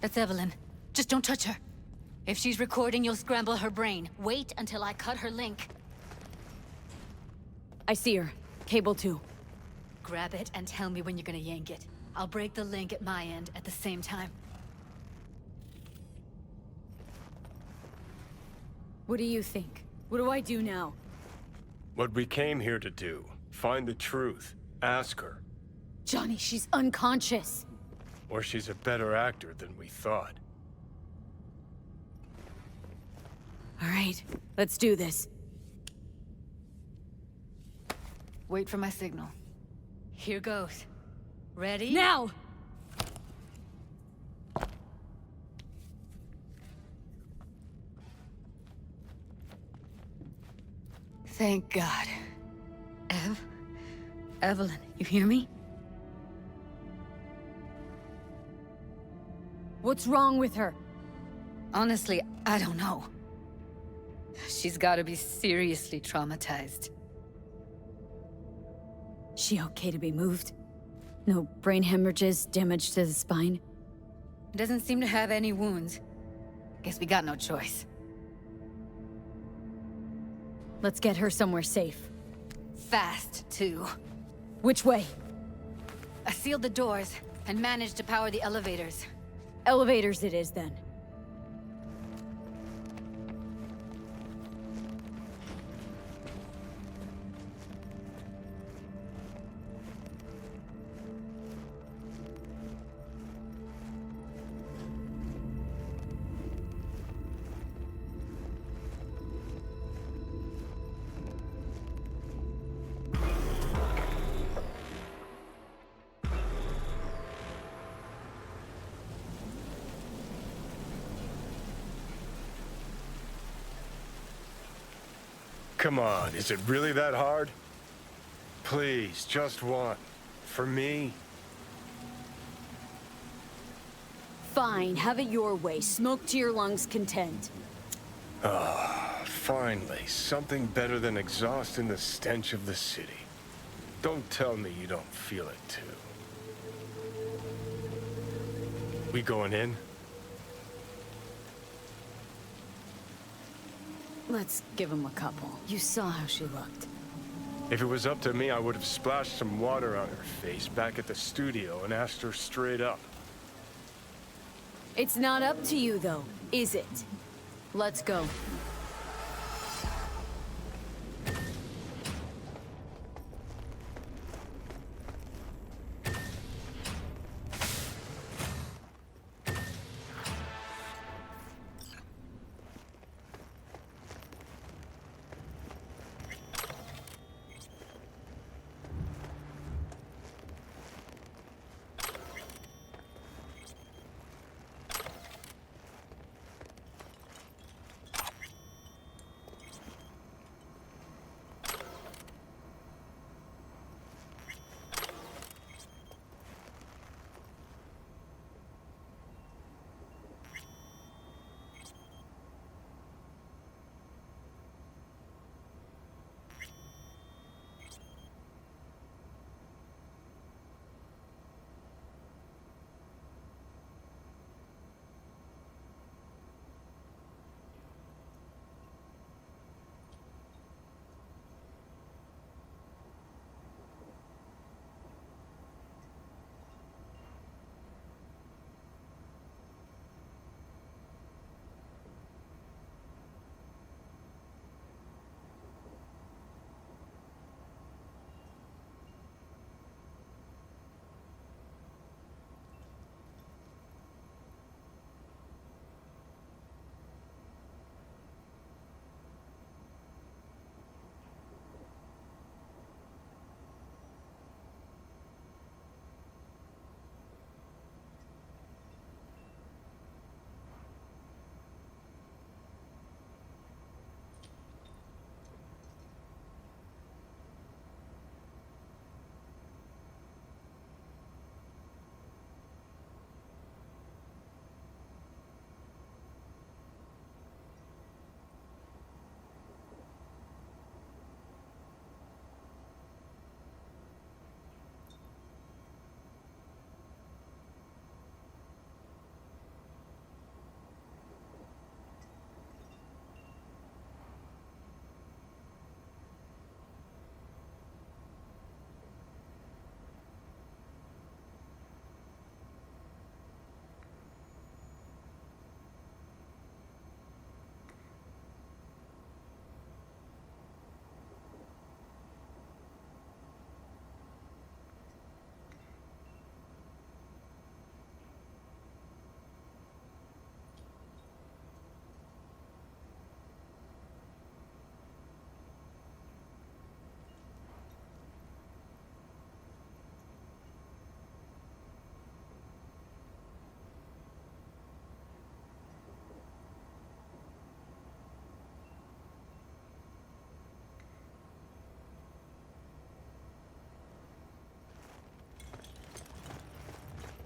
That's Evelyn. Just don't touch her. If she's recording, you'll scramble her brain. Wait until I cut her link. I see her. Cable 2. Grab it and tell me when you're gonna yank it. I'll break the link at my end at the same time. What do you think? What do I do now? What we came here to do. Find the truth. Ask her. Johnny, she's unconscious. Or she's a better actor than we thought. All right, let's do this. Wait for my signal. Here goes. Ready? Now! Thank God. Evelyn, you hear me? What's wrong with her? Honestly, I don't know. She's gotta be seriously traumatized. She okay to be moved? No brain hemorrhages, damage to the spine? Doesn't seem to have any wounds. Guess we got no choice. Let's get her somewhere safe. Fast, too. Which way? I sealed the doors and managed to power the elevators. Elevators it is, then. Come on, is it really that hard? Please, just one. For me? Fine, have it your way. Smoke to your lungs' content. Ah, finally, something better than exhaust in the stench of the city. Don't tell me you don't feel it too. We going in? Let's give him a couple. You saw how she looked. If it was up to me, I would have splashed some water on her face back at the studio and asked her straight up. It's not up to you, though, is it? Let's go.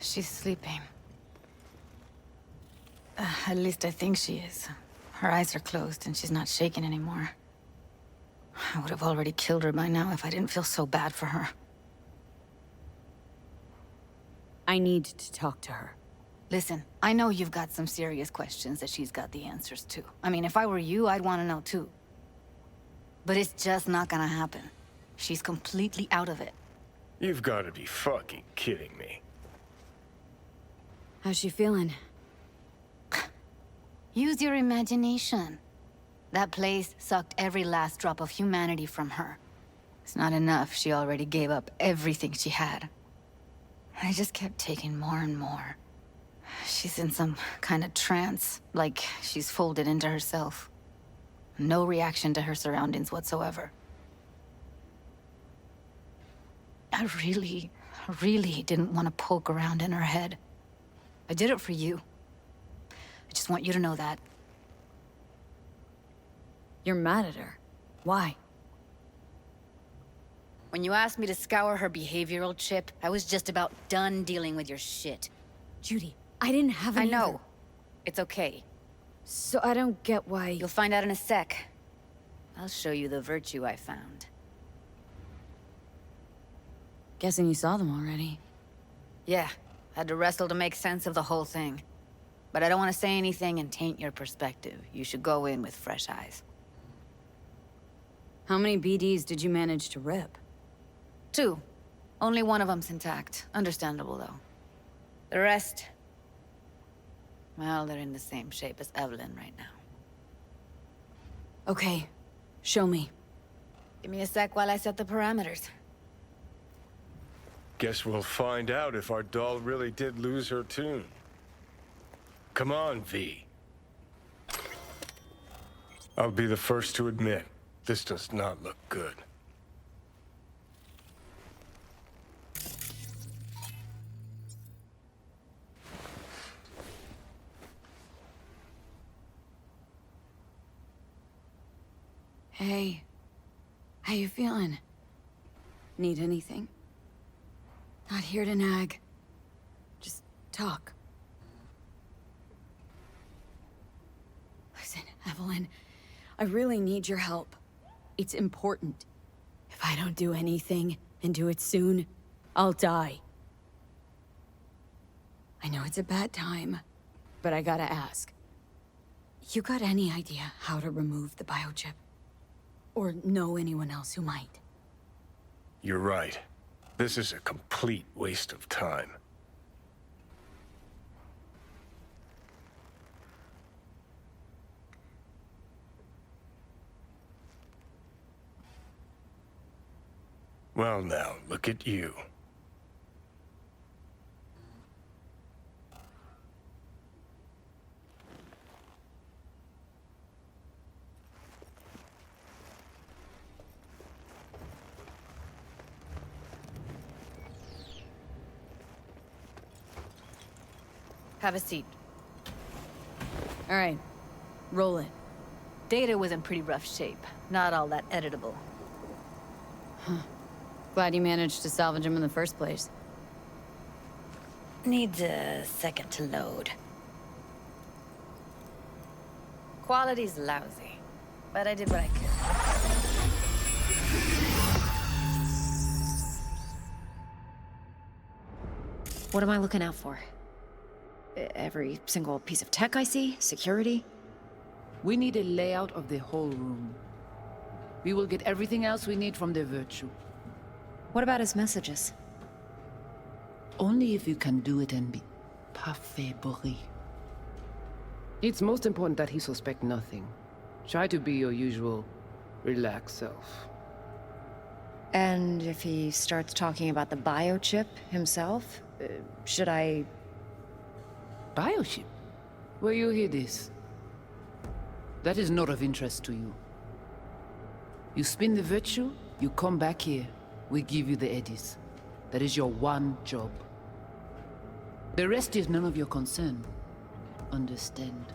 She's sleeping. At least I think she is. Her eyes are closed and she's not shaking anymore. I would have already killed her by now if I didn't feel so bad for her. I need to talk to her. Listen, I know you've got some serious questions that she's got the answers to. I mean, if I were you, I'd want to know too. But it's just not gonna happen. She's completely out of it. You've got to be fucking kidding me. How's she feeling? Use your imagination. That place sucked every last drop of humanity from her. It's not enough, she already gave up everything she had. I just kept taking more and more. She's in some kind of trance, like she's folded into herself. No reaction to her surroundings whatsoever. I really didn't want to poke around in her head. I did it for you. I just want you to know that. You're mad at her. Why? When you asked me to scour her behavioral chip, I was just about done dealing with your shit. Judy, I didn't have any. I know. It's okay. So I don't get why... You'll find out in a sec. I'll show you the virtue I found. Guessing you saw them already. Yeah, had to wrestle to make sense of the whole thing. But I don't want to say anything and taint your perspective. You should go in with fresh eyes. How many BDs did you manage to rip? 2. Only one of them's intact. Understandable, though. The rest... well, they're in the same shape as Evelyn right now. Okay. Show me. Give me a sec while I set the parameters. Guess we'll find out if our doll really did lose her tune. Come on, V. I'll be the first to admit, this does not look good. Hey. How you feeling? Need anything? Not here to nag. Just talk. Listen, Evelyn, I really need your help. It's important. If I don't do anything, and do it soon, I'll die. I know it's a bad time, but I gotta ask. You got any idea how to remove the biochip? Or know anyone else who might? You're right. This is a complete waste of time. Well now, look at you. Have a seat. All right. Roll it. Data was in pretty rough shape. Not all that editable. Huh. Glad you managed to salvage him in the first place. Needs a second to load. Quality's lousy, but I did what I could. What am I looking out for? Every single piece of tech I see? Security? We need a layout of the whole room. We will get everything else we need from the Virtue. What about his messages? Only if you can do it and be parfait bourré. It's most important that he suspect nothing. Try to be your usual, relaxed self. And if he starts talking about the biochip himself, should I... Biochip? Where you hear this? That is not of interest to you. You spin the Virtue, you come back here. We give you the eddies. That is your one job. The rest is none of your concern. Understand?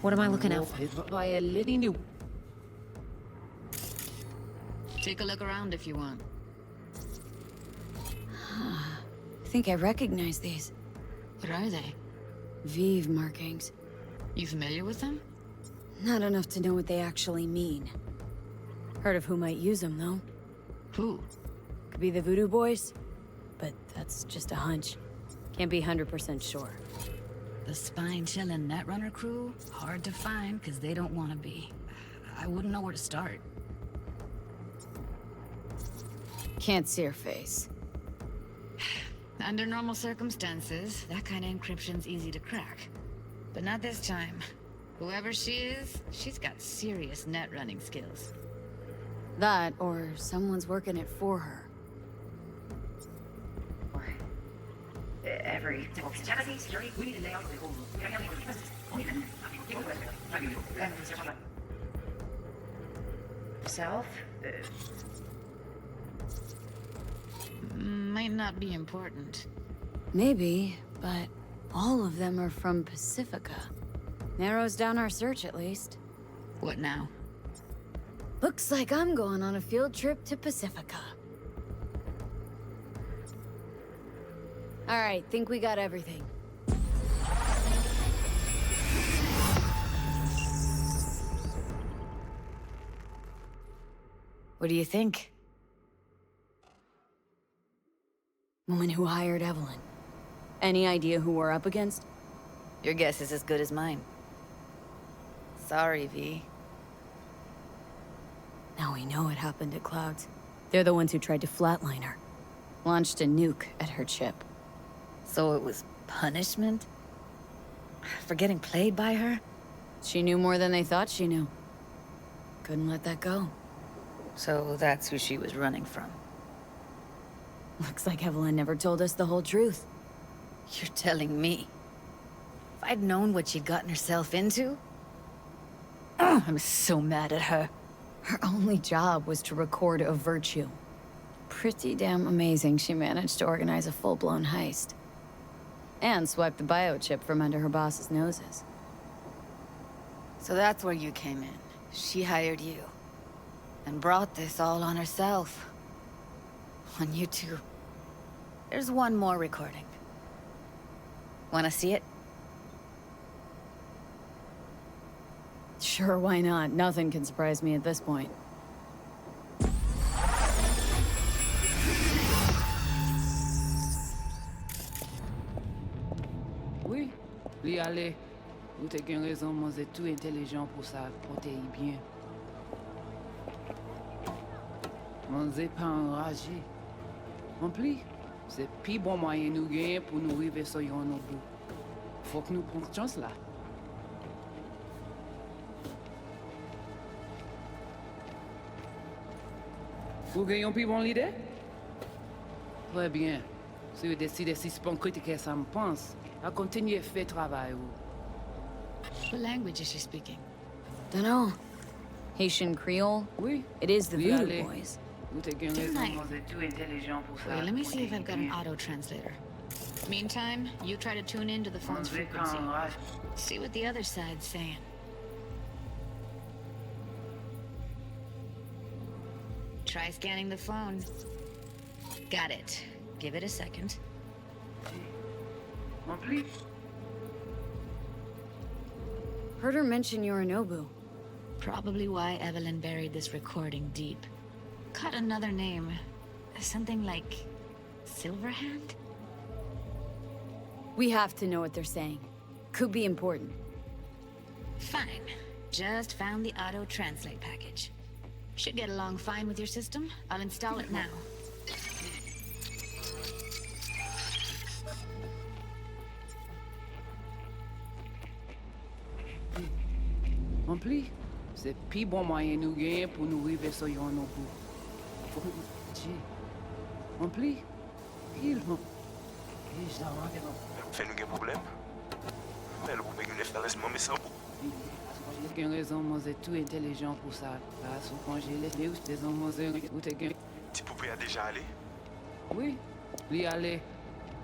What am I looking out for? Take a look around if you want. I think I recognize these. What are they? Vive markings. You familiar with them? Not enough to know what they actually mean. Heard of who might use them, though. Who? Could be the Voodoo Boys, but that's just a hunch. Can't be 100% sure. The spine-chilling Netrunner crew? Hard to find, because they don't want to be. I wouldn't know where to start. Can't see her face. Under normal circumstances, that kind of encryption's easy to crack. But not this time. Whoever she is, she's got serious net running skills. That, or someone's working it for her. Self? Might not be important. Maybe, but all of them are from Pacifica. Narrows down our search, at least. What now? Looks like I'm going on a field trip to Pacifica. All right, think we got everything. What do you think? Woman who hired Evelyn. Any idea who we're up against? Your guess is as good as mine. Sorry, V. Now we know what happened at Clouds. They're the ones who tried to flatline her. Launched a nuke at her chip. So it was punishment? For getting played by her? She knew more than they thought she knew. Couldn't let that go. So that's who she was running from. Looks like Evelyn never told us the whole truth. You're telling me? If I'd known what she'd gotten herself into... I'm so mad at her. Her only job was to record a virtue. Pretty damn amazing she managed to organize a full-blown heist. And swipe the biochip from under her boss's noses. So that's where you came in. She hired you. And brought this all on herself. On you two. There's one more recording. Wanna see it? Sure, why not? Nothing can surprise me at this point. Oui, li ale. Ou te gen raison, moi c'est tout intelligent pour ça, pour te y bien. Moi c'est pas enragé. En plus, c'est plus bon moyen nous gagner pour nous arriver sur yon nos bout. Faut que nous prenions chance là. Vous gagnez plus bon l'idée? Très bien. Si vous décidez si c'est pas critiquer ça me pense, à continuer à faire travail. What language is she speaking? Dunno. Haitian Creole? Oui. It is the Oui, Voodoo allez. Boys. Vous te gen raison, moi c'est tout intelligent pour ça. Wait, let me see if I've got an auto-translator. Meantime, you try to tune into the phone's Moi, c'est pas frequency. enragé. See what the other side's saying. Try scanning the phone. Got it. Give it a second. En plus. Heard her mention Yorinobu. Probably why Evelyn buried this recording deep. Caught another name. Something like... Silverhand? We have to know what they're saying. Could be important. Fine. Just found the auto-translate package. Should get along fine with your system. I'll install it now. En plus, c'est plus bon moyen nous gagner pour nous arriver sur yon nos bout. Faut que nous... En plus, il non. Et je t'en rappelle. Fais nous un problème? Mais le problème est fait laisse-moi me sans J'ai gen raison, moi c'est tout intelligent pour ça. Pas sous congélé, mais où des hommes où te gen... Tu poupée a déjà allé? Oui, lui aller.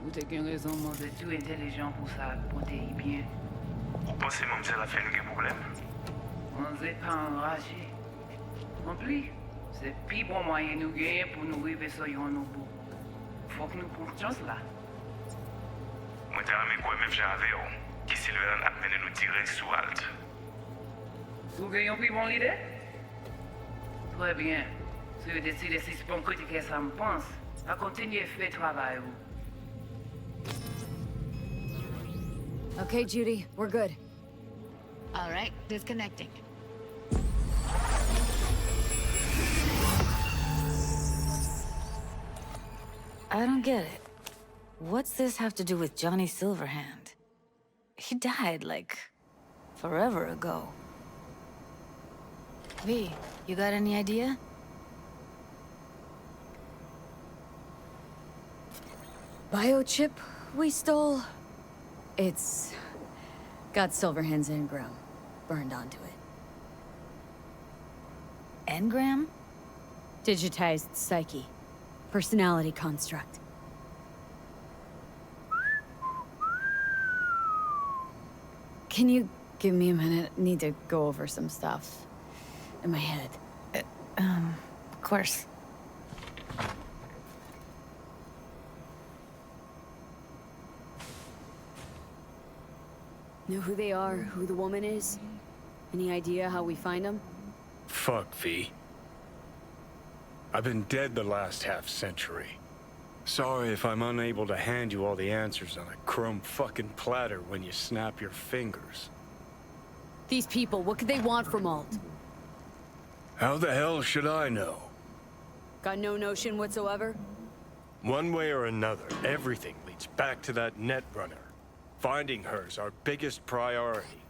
Où te gen raison, moi c'est tout intelligent pour ça, pour te y bien. Vous pensez même ça la fait nous un problème? On n'est pas enragé. En plus, c'est plus bon moyen nous gagner pour nous arriver sur yon nos bout. faut que nous pourtions là. Mwen te rame kwe mèv jan ave yo, ki Silveran ap mene nou direct sou alt. Vous gagnez pris mon idée? Très bien. Si vous décidez si c'est pour critiquer ça me pense, à continuer à faire travail. Okay, Judy, we're good. All right, disconnecting. I don't get it. What's this have to do with Johnny Silverhand? He died, like, forever ago. V, you got any idea? Biochip we stole? It's got Silverhand's engram burned onto it. Engram? Digitized psyche. Personality construct. Can you give me a minute? Need to go over some stuff in my head. Of course. Know who they are, who the woman is? Any idea how we find them? Fuck, V. I've been dead the last half-century. Sorry if I'm unable to hand you all the answers on a chrome fucking platter when you snap your fingers. These people, what could they want from Alt? How the hell should I know? Got no notion whatsoever? One way or another, everything leads back to that Netrunner. Finding her's our biggest priority.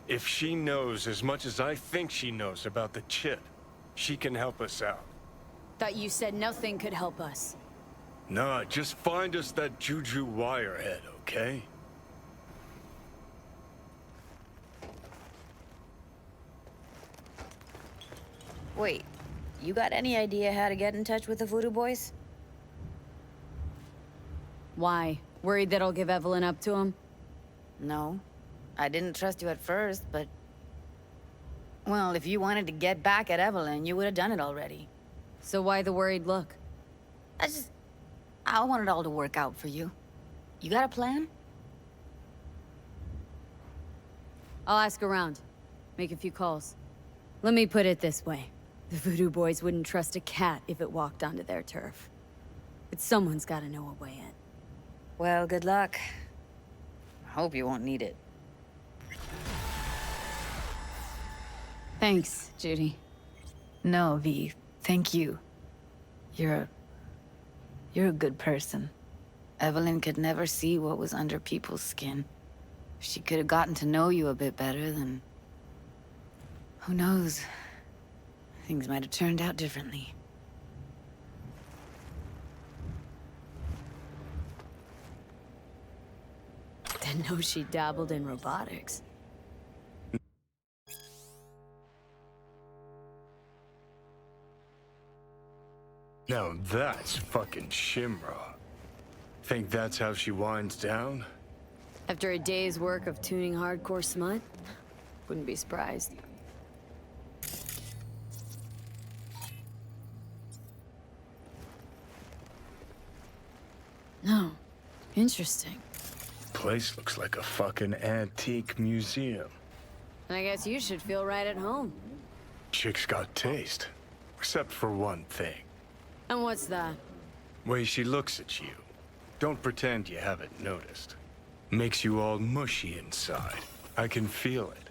If she knows as much as I think she knows about the chip, she can help us out. Thought you said nothing could help us. Nah, just find us that Juju wirehead, okay? Wait, you got any idea how to get in touch with the Voodoo Boys? Why? Worried that I'll give Evelyn up to him? No. I didn't trust you at first, but... Well, if you wanted to get back at Evelyn, you would have done it already. So why the worried look? I want it all to work out for you. You got a plan? I'll ask around. Make a few calls. Let me put it this way. The Voodoo Boys wouldn't trust a cat if it walked onto their turf. But someone's gotta know a way in. Well, good luck. I hope you won't need it. Thanks, Judy. No, V. Thank you. You're a good person. Evelyn could never see what was under people's skin. If she could have gotten to know you a bit better, then... who knows? Things might have turned out differently. Didn't know she dabbled in robotics. Now that's fucking Shimra. Think that's how she winds down? After a day's work of tuning hardcore smut? Wouldn't be surprised. No. Interesting. Place looks like a fucking antique museum. And I guess you should feel right at home. Chick's got taste. Except for one thing. And what's that? Way she looks at you. Don't pretend you haven't noticed. Makes you all mushy inside. I can feel it.